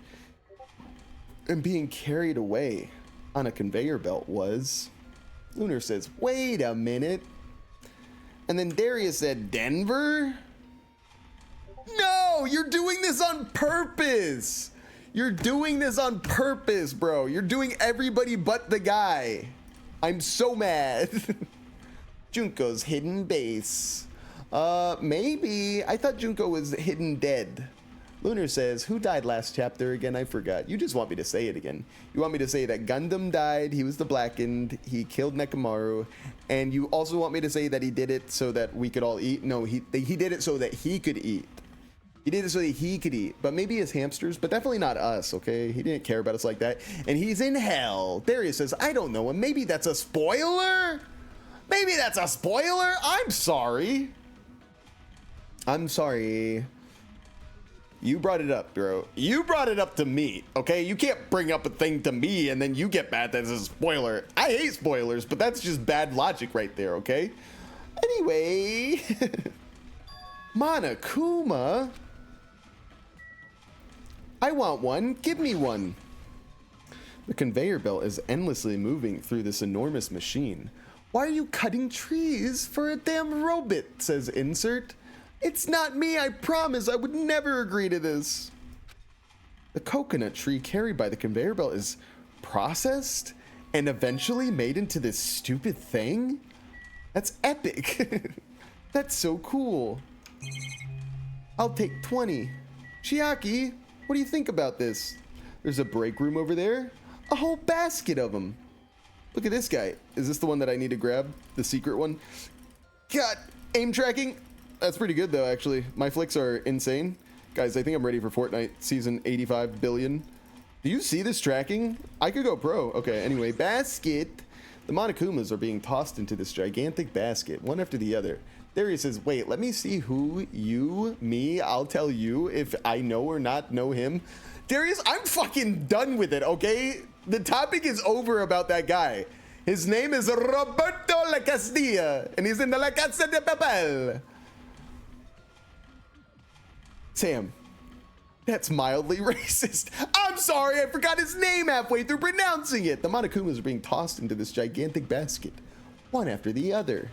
and being carried away on a conveyor belt was... Lunar says, wait a minute. And then Darius said, Denver? No, you're doing this on purpose. You're doing this on purpose, bro. You're doing everybody but the guy. I'm so mad. Junko's hidden base. Maybe. I thought Junko was hidden dead. Lunar says, who died last chapter again? I forgot. You just want me to say it again. You want me to say that Gundam died, he was the Blackened, he killed Nekomaru, and you also want me to say that he did it so that we could all eat? No, he did it so that he could eat. He did it so that he could eat, but maybe his hamsters, but definitely not us, okay? He didn't care about us like that. And he's in hell. Darius says, I don't know him. Maybe that's a spoiler? Maybe that's a spoiler? I'm sorry. I'm sorry. You brought it up, bro. You brought it up to me, okay? You can't bring up a thing to me and then you get mad that it's a spoiler. I hate spoilers, but that's just bad logic right there, okay? Anyway. Monokuma? I want one. Give me one. The conveyor belt is endlessly moving through this enormous machine. Why are you cutting trees for a damn robot? Says Insert. It's not me, I promise. I would never agree to this. The coconut tree carried by the conveyor belt is processed and eventually made into this stupid thing? That's epic. That's so cool. I'll take 20. Chiaki, what do you think about this? There's a break room over there. A whole basket of them. Look at this guy. Is this the one that I need to grab? The secret one? God, aim tracking. That's pretty good though, actually. My flicks are insane. Guys, I think I'm ready for Fortnite season 85 billion. Do you see this tracking? I could go pro. Okay, anyway, basket. The Monokumas are being tossed into this gigantic basket, one after the other. Darius says, wait, let me see who, you, me, I'll tell you if I know or not know him. Darius, I'm fucking done with it, okay? The topic is over about that guy. His name is Roberto La Castilla, and he's in the La Casa de Papel. Sam, that's mildly racist. I'm sorry, I forgot his name halfway through pronouncing it. The Monokumas are being tossed into this gigantic basket, one after the other.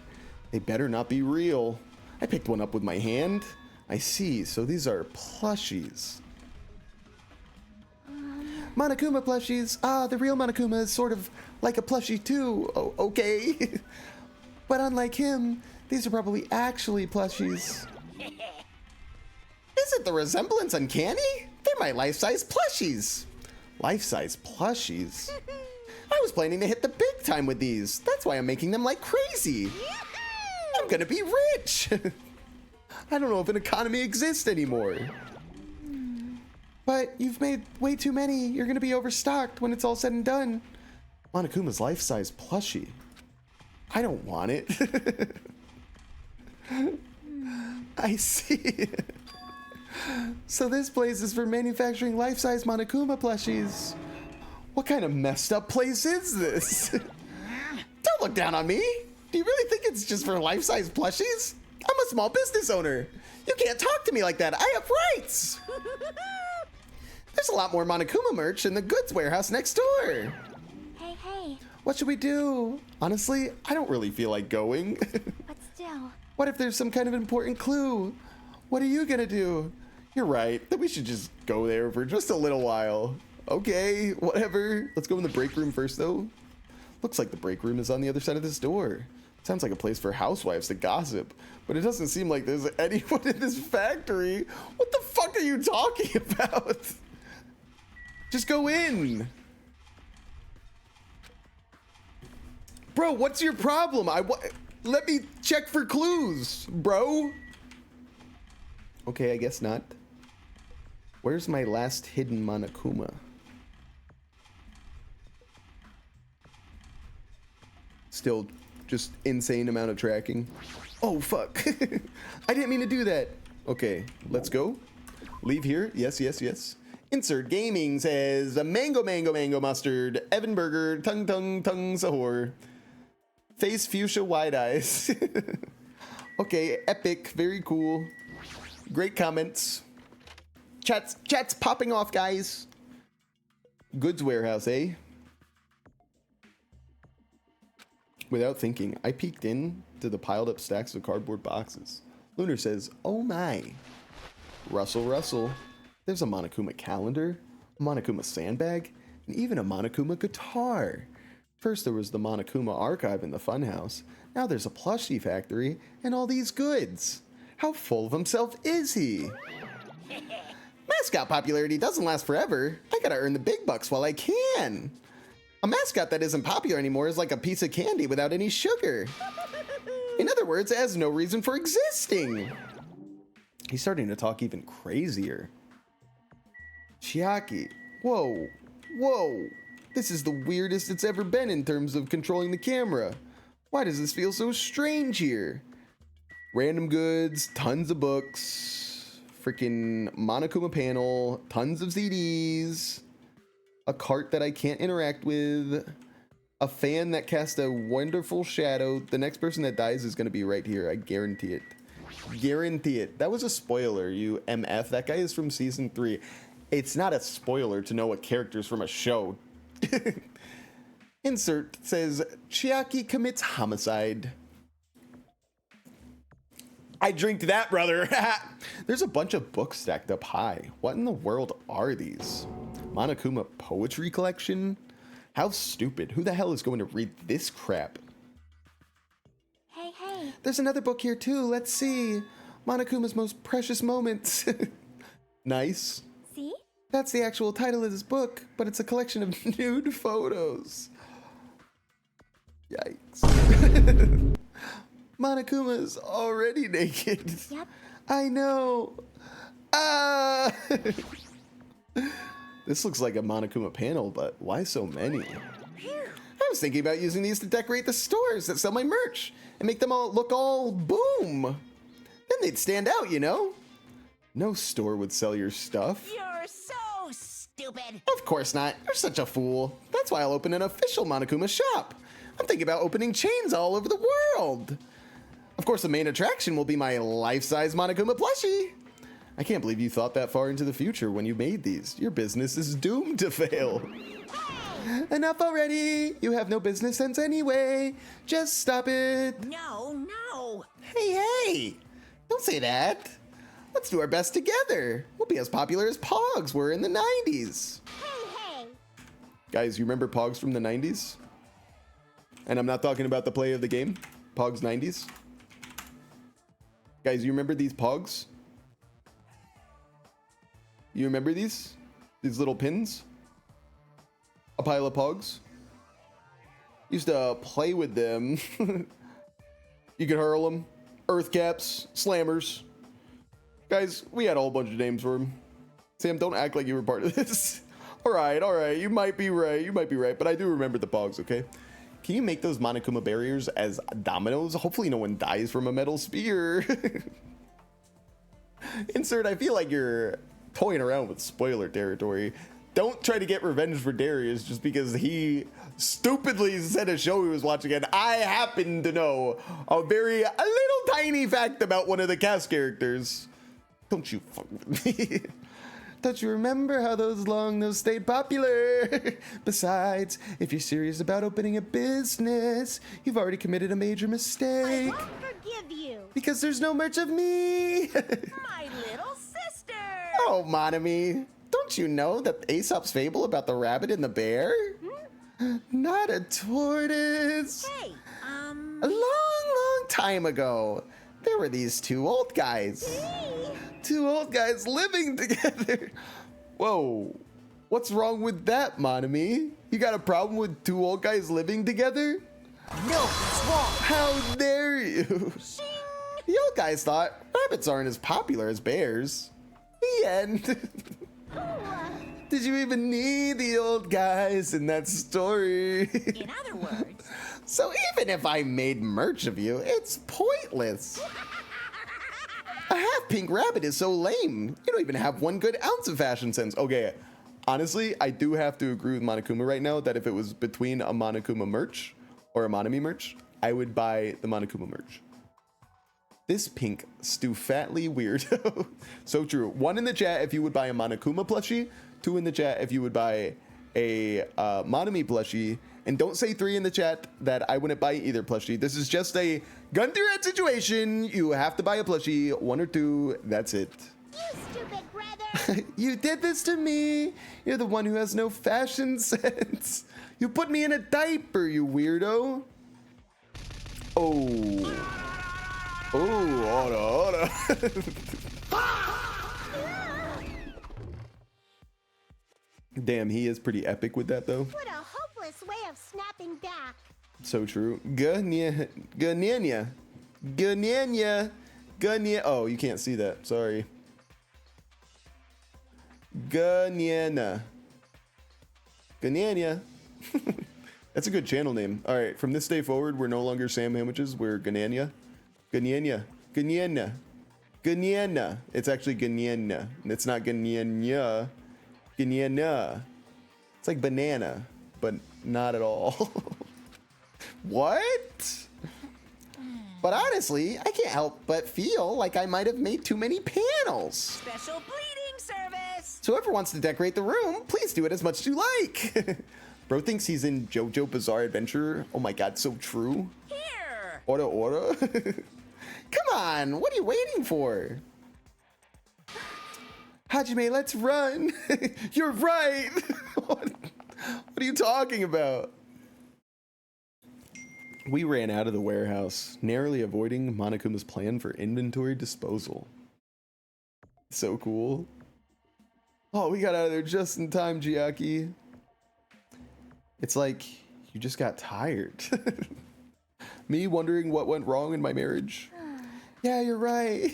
They better not be real. I picked one up with my hand. I see, so these are plushies. Monokuma plushies. Ah, the real Monokuma is sort of like a plushie too. Oh, okay. But unlike him, these are probably actually plushies. Isn't the resemblance uncanny? They're my life-size plushies. Life-size plushies? I was planning to hit the big time with these. That's why I'm making them like crazy. I'm gonna be rich. I don't know if an economy exists anymore. But you've made way too many. You're gonna be overstocked when it's all said and done. Monokuma's life-size plushie. I don't want it. I see. So this place is for manufacturing life-size Monokuma plushies. What kind of messed up place is this? Don't look down on me. Do you really think it's just for life-size plushies? I'm a small business owner. You can't talk to me like that. I have rights. There's a lot more Monokuma merch in the goods warehouse next door. Hey, hey. What should we do? Honestly, I don't really feel like going. But still. What if there's some kind of important clue? What are you gonna do? You're right, that we should just go there for just a little while. Okay, whatever. Let's go in the break room first, though. Looks like the break room is on the other side of this door. Sounds like a place for housewives to gossip, but it doesn't seem like there's anyone in this factory. What the fuck are you talking about? Just go in. Bro, what's your problem? Let me check for clues, bro. Okay, I guess not. Where's my last hidden Monokuma? Still just insane amount of tracking. Oh, fuck. I didn't mean to do that. Okay, let's go. Leave here. Yes, yes, yes. Insert gaming says mango, mango, mango mustard, Evan Burger, tongue, tongue, tongue, sahur. Face fuchsia wide eyes. Okay, epic. Very cool. Great comments. Chat's popping off, guys. Goods warehouse, eh? Without thinking, I peeked in to the piled up stacks of cardboard boxes. Lunar says, oh my. Russell, Russell. There's a Monokuma calendar, a Monokuma sandbag, and even a Monokuma guitar. First there was the Monokuma archive in the funhouse. Now there's a plushie factory and all these goods. How full of himself is he? Mascot popularity doesn't last forever. I gotta earn the big bucks while I can. A mascot that isn't popular anymore is like a piece of candy without any sugar. In other words, it has no reason for existing. He's starting to talk even crazier. Chiaki. Whoa. Whoa. This is the weirdest it's ever been in terms of controlling the camera. Why does this feel so strange here? Random goods, tons of books, freaking Monokuma panel, tons of CDs, a cart that I can't interact with, a fan that casts a wonderful shadow. The next person that dies is going to be right here. I guarantee it. Guarantee it. That was a spoiler, you MF. That guy is from season 3. It's not a spoiler to know what character's from a show. Insert says, Chiaki commits homicide. I drinked that, brother. There's a bunch of books stacked up high. What in the world are these? Monokuma poetry collection? How stupid. Who the hell is going to read this crap? Hey, hey. There's another book here too. Let's see. Monokuma's most precious moments. Nice. See? That's the actual title of this book, but it's a collection of nude photos. Yikes. Monokuma's already naked. Yep. I know. Ah! This looks like a Monokuma panel, but why so many? I was thinking about using these to decorate the stores that sell my merch and make them all look all boom. Then they'd stand out, you know? No store would sell your stuff. You're so stupid. Of course not. You're such a fool. That's why I'll open an official Monokuma shop. I'm thinking about opening chains all over the world. Of course, the main attraction will be my life-size Monokuma plushie. I can't believe you thought that far into the future when you made these. Your business is doomed to fail. Enough already. You have no business sense anyway. Just stop it. No, no. Hey, hey. Don't say that. Let's do our best together. We'll be as popular as Pogs were in the 90s. Hey, hey. Guys, you remember Pogs from the 90s? And I'm not talking about the play of the game. Pogs 90s. Guys, you remember these Pogs? You remember these? These little pins? A pile of Pogs? Used to play with them. You could hurl them. Earth caps, slammers. Guys, we had a whole bunch of names for them. Sam, don't act like you were part of this. All right. You might be right. But I do remember the Pogs, okay? Can you make those Monokuma barriers as dominoes? Hopefully no one dies from a metal spear. Insert, I feel like you're toying around with spoiler territory. Don't try to get revenge for Darius just because he stupidly said a show he was watching, and I happen to know a little tiny fact about one of the cast characters. Don't you fuck with me. Don't you remember how those stayed popular? Besides, if you're serious about opening a business, you've already committed a major mistake. I won't forgive you. Because there's no merch of me. My little sister. Oh, Monami, don't you know that Aesop's fable about the rabbit and the bear? Not a tortoise. Hey, A long time ago, there were these two old guys. Two old guys living together. Whoa, what's wrong with that, Monami? You got a problem with two old guys living together? No, it's wrong. How dare you? The old guys thought rabbits aren't as popular as bears. The end. Did you even need the old guys in that story? In other words. So even if I made merch of you, it's pointless. A half-pink rabbit is so lame. You don't even have one good ounce of fashion sense. Okay, honestly, I do have to agree with Monokuma right now that if it was between a Monokuma merch or a Monami merch, I would buy the Monokuma merch. This pink stoufatly weirdo. So true. 1 in the chat if you would buy a Monokuma plushie. 2 in the chat if you would buy a Monami plushie. And don't say 3 in the chat that I wouldn't buy either plushie. This is just a gun to your head situation. You have to buy a plushie. 1 or 2. That's it. You stupid brother. You did this to me. You're the one who has no fashion sense. You put me in a diaper, you weirdo. Oh. Oh, order. Damn, he is pretty epic with that, though. What a hopeless way of snapping back. So true. Ganyanya. Oh, you can't see that. Sorry. Ganyana. That's a good channel name. All right, from this day forward, we're no longer Sam Sandwiches. We're Ganyanya. Ganyana. It's actually Ganyana. It's not Ganyanya. Ganyana. It's like banana, but not at all. What? But honestly, I can't help but feel like I might have made too many panels. Special bleeding service. So whoever wants to decorate the room, please do it as much as you like. Bro thinks he's in JoJo Bizarre Adventure. Oh my god, so true. Here. Ora. Come on, what are you waiting for? Hajime, let's run. You're right. What are you talking about? We ran out of the warehouse, narrowly avoiding Monokuma's plan for inventory disposal. So cool. Oh, we got out of there just in time, Chiaki. It's like you just got tired. Me wondering what went wrong in my marriage. Yeah, you're right.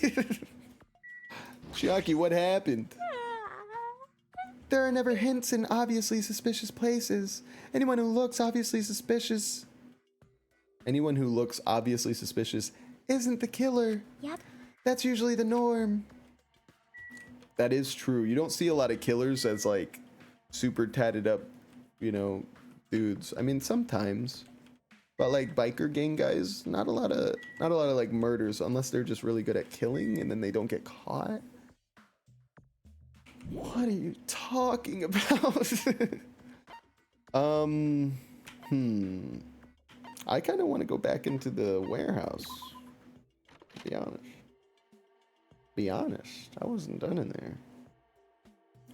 Chiaki, what happened? There are never hints in obviously suspicious places. Anyone who looks obviously suspicious isn't the killer. Yep. That's usually the norm. That is true. You don't see a lot of killers as like super tatted up, you know, dudes. I mean, sometimes, but like biker gang guys, not a lot of like murders unless they're just really good at killing and then they don't get caught. What are you talking about? I kind of want to go back into the warehouse. To be honest, I wasn't done in there.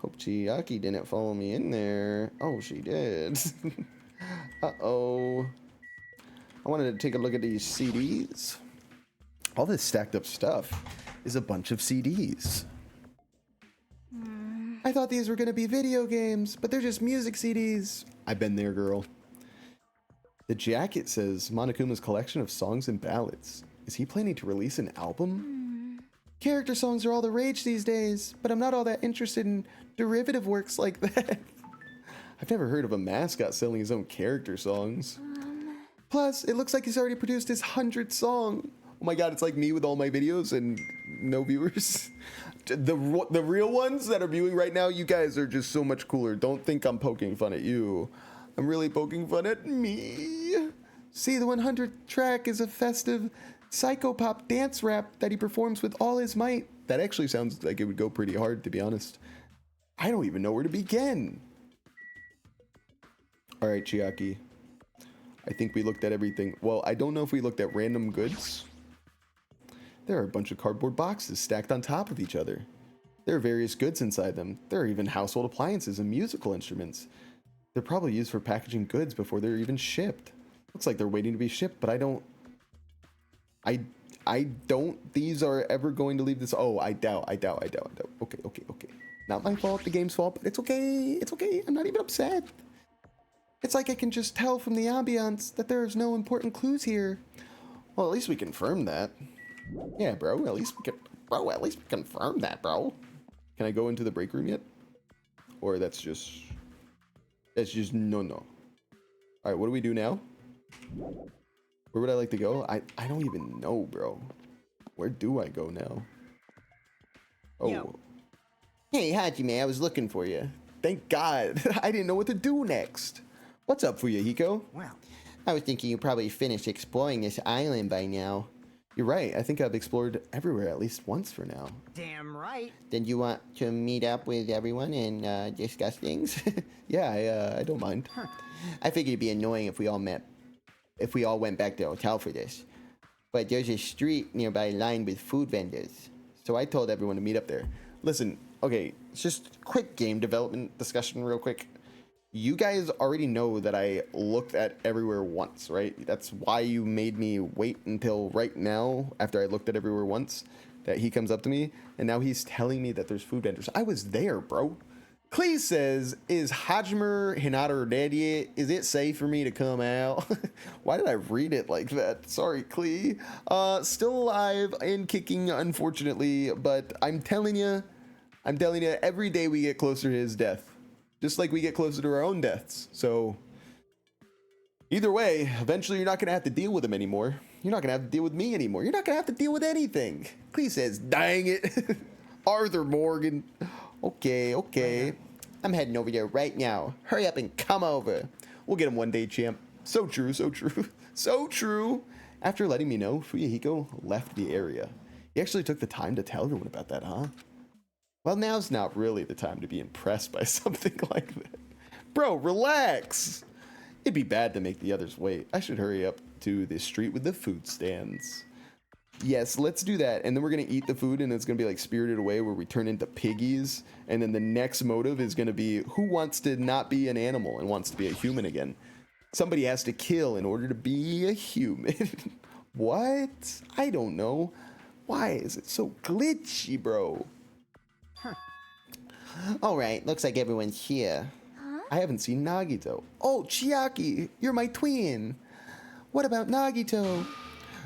Hope Chiaki didn't follow me in there. Oh, she did. Uh-oh. I wanted to take a look at these CDs. All this stacked up stuff is a bunch of CDs. I thought these were gonna be video games, but they're just music CDs. I've been there, girl. The jacket says Monokuma's collection of songs and ballads. Is he planning to release an album? Character songs are all the rage these days, but I'm not all that interested in derivative works like that. I've never heard of a mascot selling his own character songs. Plus, it looks like he's already produced his 100th song. Oh my god, it's like me with all my videos and no viewers. The real ones that are viewing right now, you guys are just so much cooler. Don't think I'm poking fun at you. I'm really poking fun at me. See, the 100th track is a festive psychopop dance rap that he performs with all his might. That actually sounds like it would go pretty hard, to be honest. I don't even know where to begin. All right, Chiaki. I think we looked at everything. Well, I don't know if we looked at random goods. There are a bunch of cardboard boxes stacked on top of each other. There are various goods inside them. There are even household appliances and musical instruments. They're probably used for packaging goods before they're even shipped. Looks like they're waiting to be shipped, but I don't. These are ever going to leave this. Oh, I doubt. Okay. Not my fault, the game's fault, but it's okay. It's okay. I'm not even upset. It's like I can just tell from the ambiance that there's no important clues here. Well, at least we confirmed that. Yeah, bro. At least we confirmed that, bro. Can I go into the break room yet? Or that's just no. All right, what do we do now? Where would I like to go? I don't even know, bro. Where do I go now? Oh. Yo. Hey, Hajime, I was looking for you. Thank God. I didn't know what to do next. What's up for you, Hiko? Well, I was thinking you probably finished exploring this island by now. You're right. I think I've explored everywhere at least once for now. damn right. Then you want to meet up with everyone and discuss things? Yeah, I don't mind. Huh. I figured it'd be annoying if we all went back to the hotel for this. But there's a street nearby lined with food vendors. So I told everyone to meet up there. Listen, okay, it's just quick game development discussion real quick. You guys already know that I looked at everywhere once, right? That's why you made me wait until right now, after I looked at everywhere once, that he comes up to me, and now he's telling me that there's food vendors. I was there, bro. Clee says, is Hajime Hinata dead yet? Is it safe for me to come out? Why did I read it like that? Sorry, Clee. Still alive and kicking, unfortunately, but I'm telling you, every day we get closer to his death. Just like we get closer to our own deaths. So, either way, eventually you're not going to have to deal with him anymore. You're not going to have to deal with me anymore. You're not going to have to deal with anything. Clee says, dang it. Arthur Morgan. Okay. I'm heading over there right now. Hurry up and come over. We'll get him one day, champ. So true. So true. After letting me know, Fuyahiko left the area. He actually took the time to tell everyone about that, huh? Well, now's not really the time to be impressed by something like that. Bro, relax. It'd be bad to make the others wait. I should hurry up to the street with the food stands. Yes, let's do that. And then we're going to eat the food, and it's going to be like Spirited Away, where we turn into piggies. And then the next motive is going to be who wants to not be an animal and wants to be a human again. Somebody has to kill in order to be a human. What? I don't know. Why is it so glitchy, bro? All right, looks like everyone's here. Huh? I haven't seen Nagito. Oh, Chiaki, you're my twin. What about Nagito?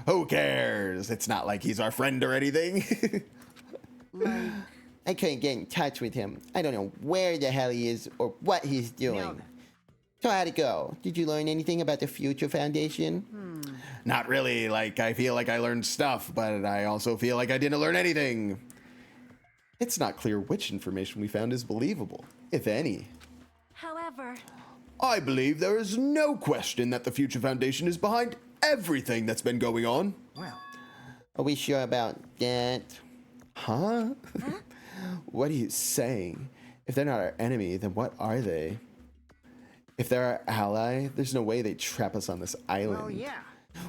Who cares? It's not like he's our friend or anything. I couldn't get in touch with him. I don't know where the hell he is or what he's doing. So how'd it go? Did you learn anything about the Future Foundation? Not really. Like, I feel like I learned stuff, but I also feel like I didn't learn anything. It's not clear which information we found is believable, if any. However, I believe there is no question that the Future Foundation is behind everything that's been going on. Well, are we sure about that? Huh? What are you saying? If they're not our enemy, then what are they? If they're our ally, there's no way they'd trap us on this island. well, yeah.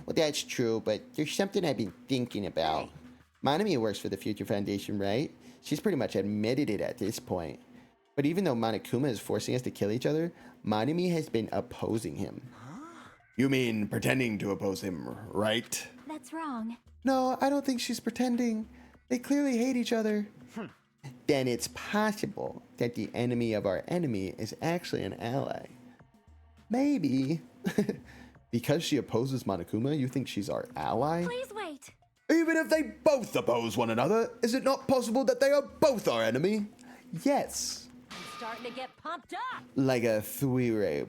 Well, that's true, but there's something I've been thinking about. Manami works for the Future Foundation, right? She's pretty much admitted it at this point. But even though Monokuma is forcing us to kill each other, Manami has been opposing him. You mean pretending to oppose him, right? That's wrong. No, I don't think she's pretending. They clearly hate each other. Then it's possible that the enemy of our enemy is actually an ally. Maybe. Because she opposes Monokuma, you think she's our ally? Please wait. Even if they both oppose one another, is it not possible that they are both our enemy? Yes. I'm starting to get pumped up. Like a three-way...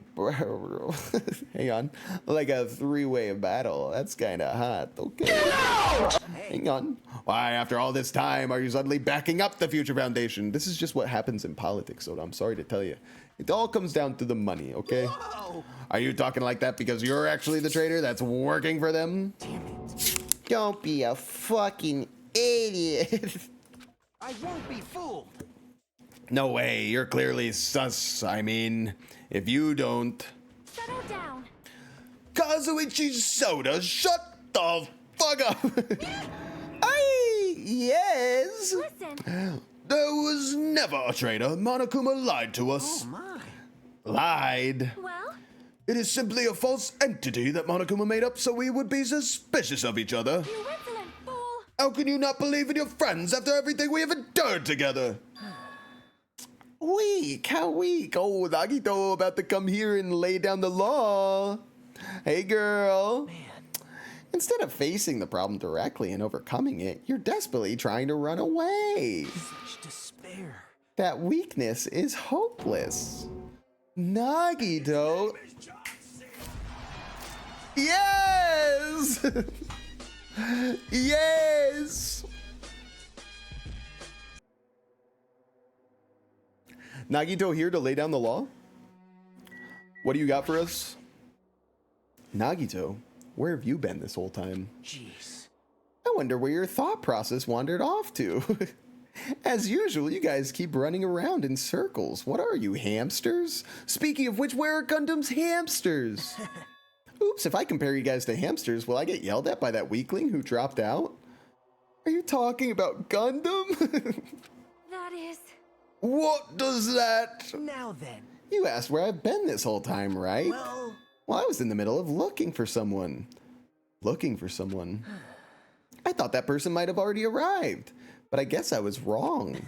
Hang on. Like a three-way battle. That's kind of hot. Okay. Hang on. Why, after all this time, are you suddenly backing up the Future Foundation? This is just what happens in politics, so I'm sorry to tell you. It all comes down to the money, okay? Whoa. Are you talking like that because you're actually the traitor that's working for them? Damn it. Don't be a fucking idiot. I won't be fooled. No way, you're clearly sus. I mean, if you don't... Settle down. Kazuichi Soda, shut the fuck up! Yes. Listen. There was never a traitor. Monokuma lied to us. Oh my. Lied? Well, It is simply a false entity that Monokuma made up so we would be suspicious of each other. you insolent fool. How can you not believe in your friends after everything we have endured together? Weak. How weak. Oh, Nagito about to come here and lay down the law. Hey, girl. Man, Instead of facing the problem directly and overcoming it, you're desperately trying to run away. such despair. That weakness is hopeless. Nagito. Yes! Yes! Nagito here to lay down the law? What do you got for us? Nagito, where have you been this whole time? Jeez. I wonder where your thought process wandered off to. As usual, you guys keep running around in circles. What are you, hamsters? Speaking of which, where are Gundam's hamsters? Oops, if I compare you guys to hamsters, will I get yelled at by that weakling who dropped out? Are you talking about Gundam? That is. What does that? Now then. You asked where I've been this whole time, right? Well, Well, I was in the middle of looking for someone. Looking for someone. I thought that person might have already arrived, but I guess I was wrong.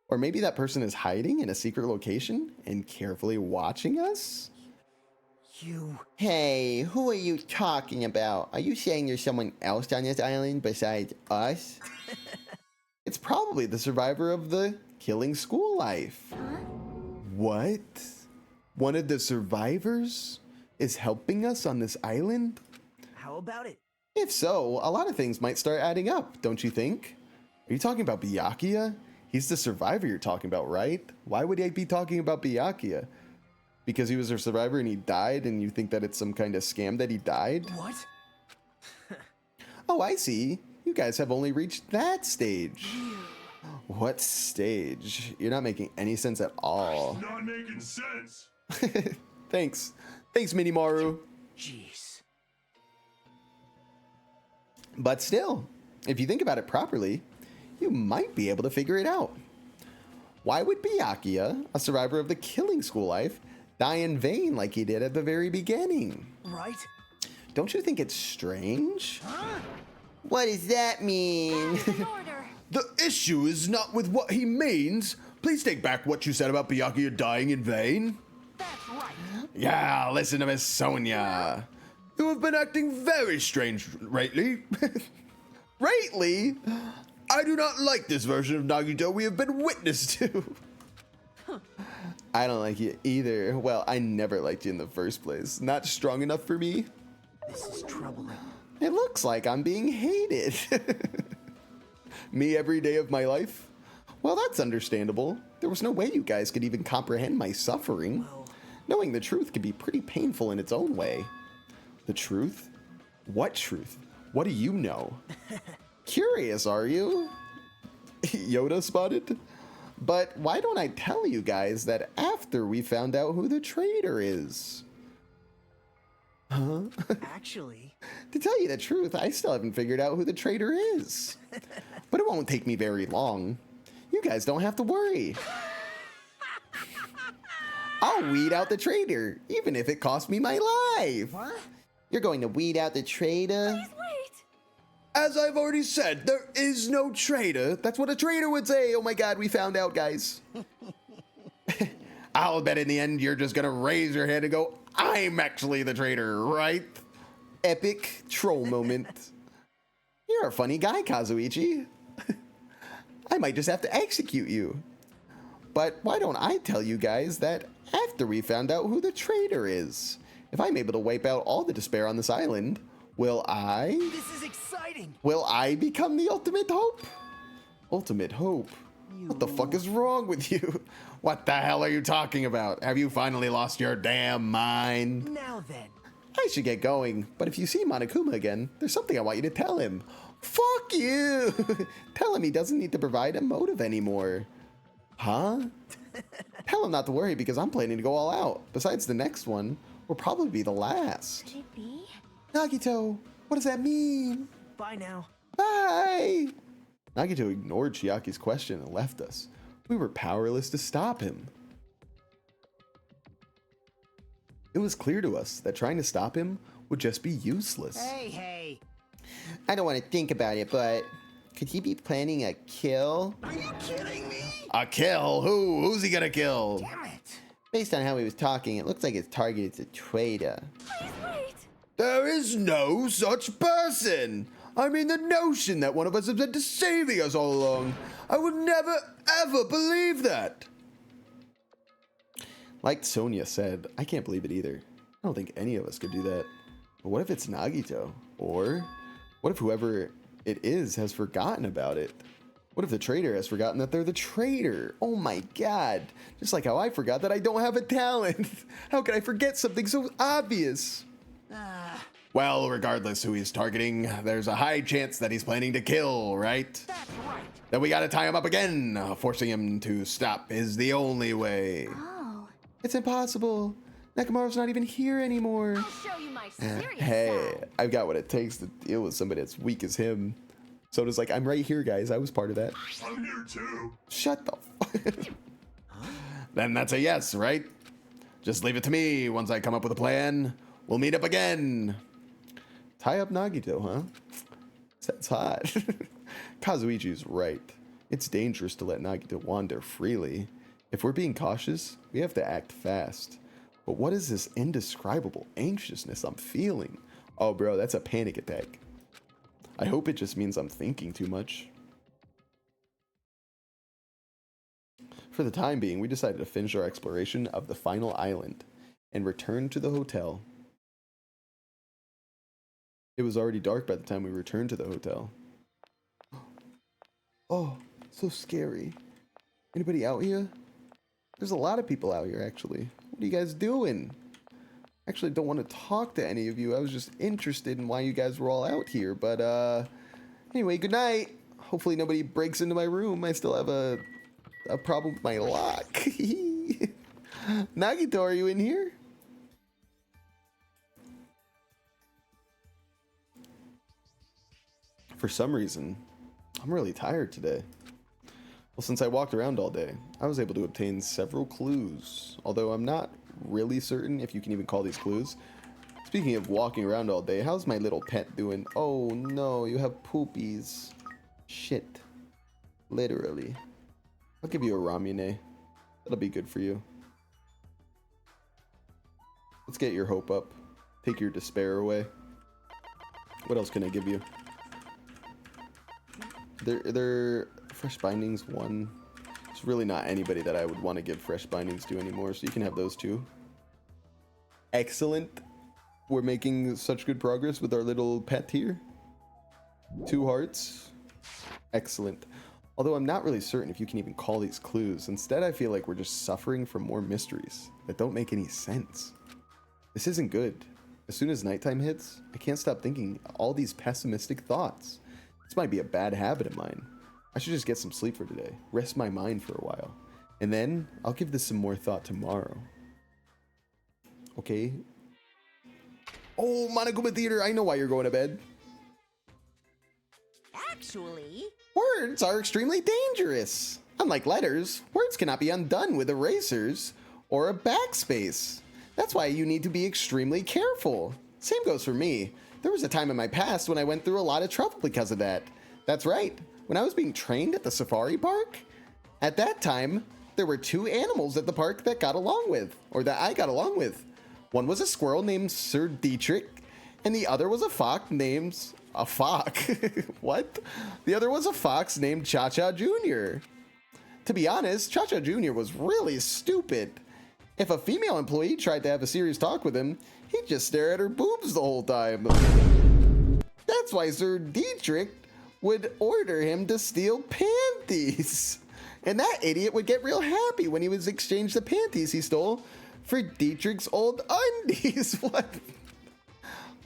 Or maybe that person is hiding in a secret location and carefully watching us? you. Hey, who are you talking about? Are you saying there's someone else on this island besides us? It's probably the survivor of the killing school life. What? One of the survivors is helping us on this island? How about it? If so, a lot of things might start adding up, don't you think? Are you talking about Byakuya? He's the survivor you're talking about, right? Why would I be talking about Byakuya? Because he was a survivor and he died, and you think that it's some kind of scam that he died? What? Oh, I see. You guys have only reached that stage. What stage? You're not making any sense at all. Not making sense. Thanks. Thanks, Minimaru. Jeez. But still, if you think about it properly, you might be able to figure it out. Why would Byakuya, a survivor of the killing school life, die in vain like he did at the very beginning? Right? Don't you think it's strange? What does that mean? In order. The issue is not with what he means. Please take back what you said about Byakuya dying in vain. That's right. Yeah, listen to Miss Sonia. You have been acting very strange lately. Lately? I do not like this version of Nagito we have been witness to. I don't like you either. Well, I never liked you in the first place. Not strong enough for me. This is troubling. It looks like I'm being hated. Me every day of my life? Well, that's understandable. There was no way you guys could even comprehend my suffering. Well, Knowing the truth could be pretty painful in its own way. The truth? What truth? What do you know? Curious, are you? Yoda spotted? But why don't I tell you guys that after we found out who the traitor is? Huh? actually, To tell you the truth, I still haven't figured out who the traitor is. But it won't take me very long. You guys don't have to worry. I'll weed out the traitor, even if it costs me my life. What? You're going to weed out the traitor? Please wait. As I've already said, there is no traitor. That's what a traitor would say. Oh my god, we found out, guys. I'll bet in the end you're just gonna raise your hand and go, I'm actually the traitor, right? Epic troll moment. You're a funny guy, Kazuichi. I might just have to execute you. But why don't I tell you guys that after we found out who the traitor is? If I'm able to wipe out all the despair on this island, will I This is exciting. become the ultimate hope? Ultimate hope? What the fuck is wrong with you? What the hell are you talking about? Have you finally lost your damn mind? Now then. I should get going, but if you see Monokuma again, there's something I want you to tell him. Fuck you! Tell him he doesn't need to provide a motive anymore. Huh? Tell him not to worry because I'm planning to go all out. Besides the next one, will probably be the last. Could it be? Nagito, what does that mean? Bye now. Bye! Nagito ignored Chiaki's question and left us. We were powerless to stop him. It was clear to us that trying to stop him would just be useless. Hey. I don't want to think about it, but could he be planning a kill? Are you kidding me? A kill? Who? Who's he gonna kill? Damn it. Based on how he was talking, it looks like his target is a traitor. Please wait. There is no such person. I mean, the notion that one of us has been deceiving us all along. I would never, ever believe that. Like Sonia said, I can't believe it either. I don't think any of us could do that. But what if it's Nagito? Or what if whoever it is has forgotten about it? What if the traitor has forgotten that they're the traitor? Oh my god. Just like how I forgot that I don't have a talent. How could I forget something so obvious? Well, regardless who he's targeting, there's a high chance that he's planning to kill, right? That's right. Then we gotta tie him up again. Forcing him to stop is the only way. Oh, It's impossible. Nekomaru's not even here anymore. I'll show you my serious Hey, side. I've got what it takes to deal with somebody as weak as him. Soda's like, I'm right here, guys. I was part of that. I'm here too. Shut the fuck. Then that's a yes, right? Just leave it to me. Once I come up with a plan, we'll meet up again. Tie up Nagito, huh? That's hot. Kazuichi's right. It's dangerous to let Nagito wander freely. If we're being cautious, we have to act fast. But what is this indescribable anxiousness I'm feeling? Oh, bro, that's a panic attack. I hope it just means I'm thinking too much. For the time being, we decided to finish our exploration of the final island and return to the hotel. It was already dark by the time we returned to the hotel. Oh, so scary. Anybody out here? There's a lot of people out here, actually. What are you guys doing? Actually, don't want to talk to any of you. I was just interested in why you guys were all out here. But anyway, good night. Hopefully nobody breaks into my room. I still have a problem with my lock. Nagito, are you in here? For some reason, I'm really tired today. Well, since I walked around all day, I was able to obtain several clues, although I'm not really certain if you can even call these clues. Speaking of walking around all day, how's my little pet doing? Oh no, you have poopies. Shit. Literally. I'll give you a ramune. That'll be good for you. Let's get your hope up. Take your despair away. What else can I give you? They're fresh bindings 1. It's really not anybody that I would want to give fresh bindings to anymore, so you can have those 2. Excellent. We're making such good progress with our little pet here. 2 hearts. Excellent. Although I'm not really certain if you can even call these clues. Instead, I feel like we're just suffering from more mysteries that don't make any sense. This isn't good. As soon as nighttime hits, I can't stop thinking all these pessimistic thoughts. This might be a bad habit of mine. I should just get some sleep for today, rest my mind for a while, and then I'll give this some more thought tomorrow. Okay? Oh, Monokuma Theater, I know why you're going to bed. Actually, Words are extremely dangerous. Unlike letters, words cannot be undone with erasers or a backspace. That's why you need to be extremely careful. Same goes for me. There was a time in my past when I went through a lot of trouble because of that. That's right. When I was being trained at the safari park, at that time, there were two animals at the park that got along with, or that I got along with. One was a squirrel named Sir Dietrich, and the other was a fox named... A fox? What? The other was a fox named Cha-Cha Jr. To be honest, Cha-Cha Jr. was really stupid. If a female employee tried to have a serious talk with him, he'd just stare at her boobs the whole time. That's why Sir Dietrich would order him to steal panties. And that idiot would get real happy when he was exchanged the panties he stole for Dietrich's old undies. What?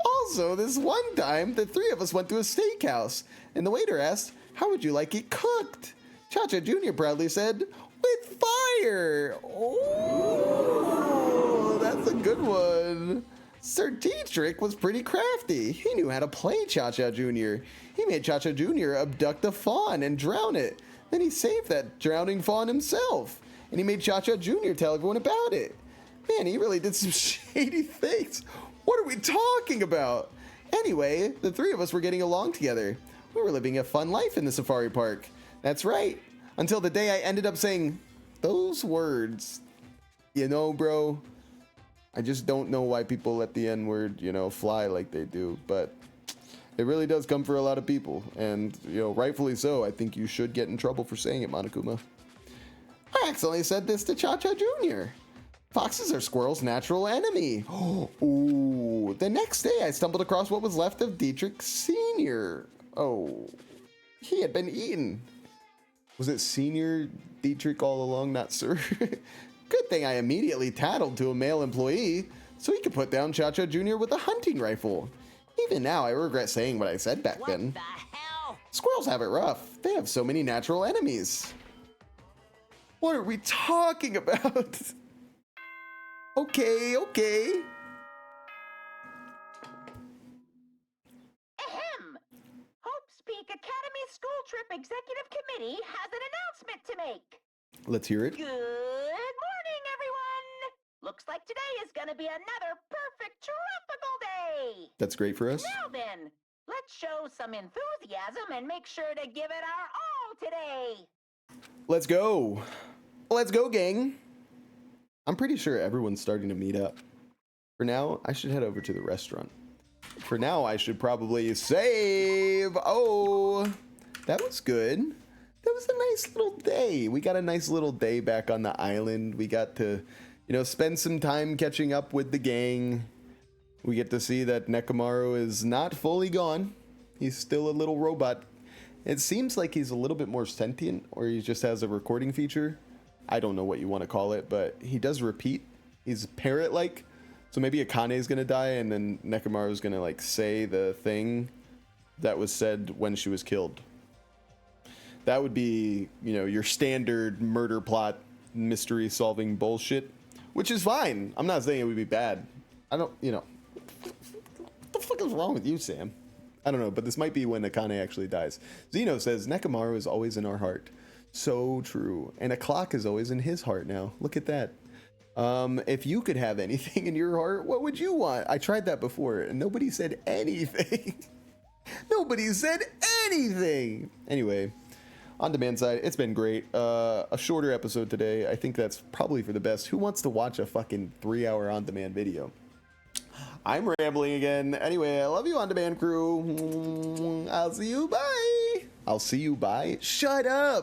Also, this one time, the three of us went to a steakhouse, and the waiter asked, "How would you like it cooked?" Cha-Cha Jr. proudly said, "With fire." Oh, that's a good one. Sir Dietrich was pretty crafty. He knew how to play Cha-Cha Jr. He made Cha-Cha Jr. abduct a fawn and drown it. Then he saved that drowning fawn himself, and he made Cha-Cha Jr. tell everyone about it. Man, he really did some shady things. What are we talking about? Anyway, the three of us were getting along together. We were living a fun life in the safari park. That's right. Until the day I ended up saying those words. You know, bro, I just don't know why people let the N-word, fly like they do. But it really does come for a lot of people. And, rightfully so. I think you should get in trouble for saying it, Monokuma. I accidentally said this to Cha-Cha Jr. Foxes are squirrels' natural enemy. Ooh. The next day, I stumbled across what was left of Dietrich Sr. Oh, he had been eaten. Was it Senior Dietrich all along, not Sir? Good thing I immediately tattled to a male employee so he could put down Cha-Cha Jr. with a hunting rifle. Even now, I regret saying what I said back then. What the hell? Squirrels have it rough. They have so many natural enemies. What are we talking about? Okay. Ahem! Hope's Peak Academy School Trip Executive Committee has an announcement to make. Let's hear it. Good morning, everyone! Looks like today is gonna be another perfect tropical day! That's great for us. Now then, let's show some enthusiasm and make sure to give it our all today! Let's go. Let's go, gang. I'm pretty sure everyone's starting to meet up. For now, I should head over to the restaurant. For now, I should probably save. Oh, that was good. That was a nice little day. We got a nice little day back on the island. We got to, spend some time catching up with the gang. We get to see that Nekomaru is not fully gone. He's still a little robot. It seems like he's a little bit more sentient, or he just has a recording feature. I don't know what you want to call it, but he does repeat. He's parrot-like. So maybe Akane is going to die, and then Nekomaru is going to, say the thing that was said when she was killed. That would be, your standard murder plot, mystery-solving bullshit, which is fine. I'm not saying it would be bad. I don't, what the fuck is wrong with you, Sam? I don't know, but this might be when Akane actually dies. Zeno says, Nekomaru is always in our heart. So true. And a clock is always in his heart now. Look at that. If you could have anything in your heart, what would you want? I tried that before and nobody said anything. Nobody said anything. Anyway, on demand side, it's been great. A shorter episode today. I think that's probably for the best. Who wants to watch a fucking 3-hour on demand video? I'm rambling again. Anyway, I love you, on demand crew. I'll see you. Bye. I'll see you. Bye. Shut up.